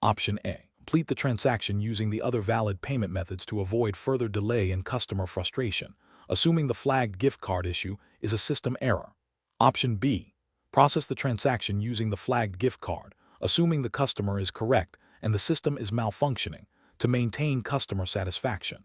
Option A. Complete the transaction using the other valid payment methods to avoid further delay and customer frustration, assuming the flagged gift card issue is a system error. Option B. Process the transaction using the flagged gift card, assuming the customer is correct and the system is malfunctioning, to maintain customer satisfaction.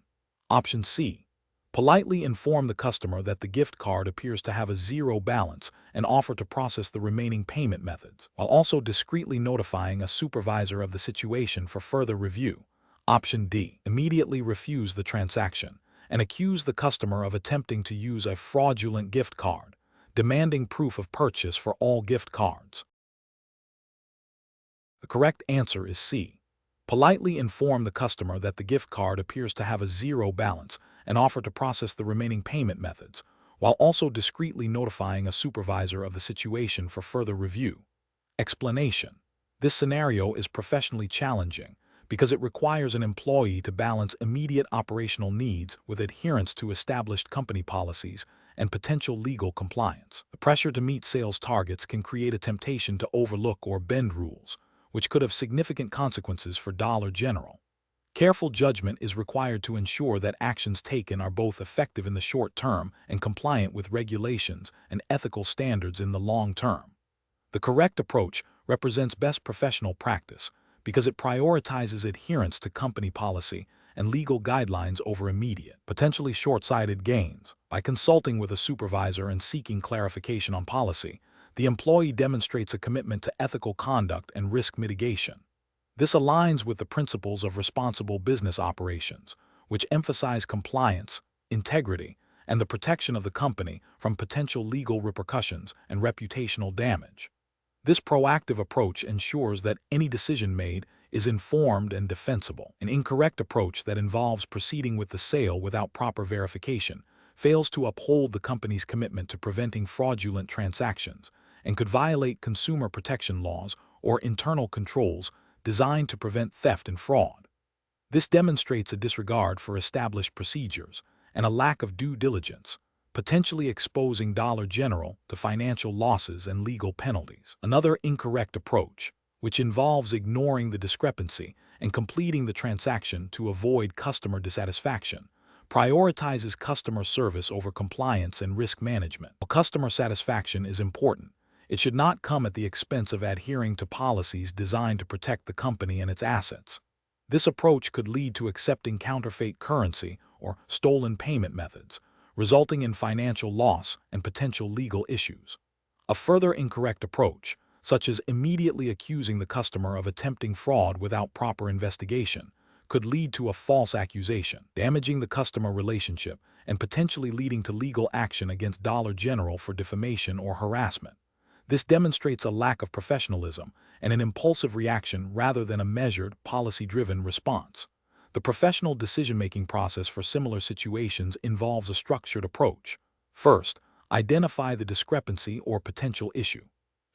Option C. Politely inform the customer that the gift card appears to have a zero balance and offer to process the remaining payment methods, while also discreetly notifying a supervisor of the situation for further review. Option D. Immediately refuse the transaction and accuse the customer of attempting to use a fraudulent gift card, demanding proof of purchase for all gift cards. The correct answer is C. Politely inform the customer that the gift card appears to have a zero balance and offer to process the remaining payment methods, while also discreetly notifying a supervisor of the situation for further review. Explanation. This scenario is professionally challenging because it requires an employee to balance immediate operational needs with adherence to established company policies and potential legal compliance. The pressure to meet sales targets can create a temptation to overlook or bend rules, which could have significant consequences for Dollar General. Careful judgment is required to ensure that actions taken are both effective in the short term and compliant with regulations and ethical standards in the long term. The correct approach represents best professional practice because it prioritizes adherence to company policy and legal guidelines over immediate, potentially short-sighted gains. By consulting with a supervisor and seeking clarification on policy, the employee demonstrates a commitment to ethical conduct and risk mitigation. This aligns with the principles of responsible business operations, which emphasize compliance, integrity, and the protection of the company from potential legal repercussions and reputational damage. This proactive approach ensures that any decision made is informed and defensible. An incorrect approach that involves proceeding with the sale without proper verification fails to uphold the company's commitment to preventing fraudulent transactions and could violate consumer protection laws or internal controls designed to prevent theft and fraud. This demonstrates a disregard for established procedures and a lack of due diligence, potentially exposing Dollar General to financial losses and legal penalties. Another incorrect approach, which involves ignoring the discrepancy and completing the transaction to avoid customer dissatisfaction, prioritizes customer service over compliance and risk management. While customer satisfaction is important, it should not come at the expense of adhering to policies designed to protect the company and its assets. This approach could lead to accepting counterfeit currency or stolen payment methods, resulting in financial loss and potential legal issues. A further incorrect approach, such as immediately accusing the customer of attempting fraud without proper investigation, could lead to a false accusation, damaging the customer relationship and potentially leading to legal action against Dollar General for defamation or harassment. This demonstrates a lack of professionalism and an impulsive reaction rather than a measured, policy-driven response. The professional decision-making process for similar situations involves a structured approach. First, identify the discrepancy or potential issue.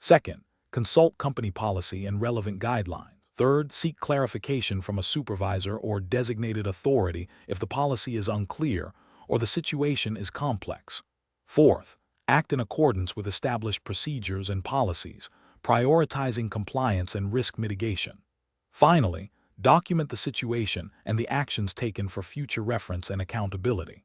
Second, consult company policy and relevant guidelines. Third, seek clarification from a supervisor or designated authority if the policy is unclear or the situation is complex. Fourth, act in accordance with established procedures and policies, prioritizing compliance and risk mitigation. Finally, document the situation and the actions taken for future reference and accountability.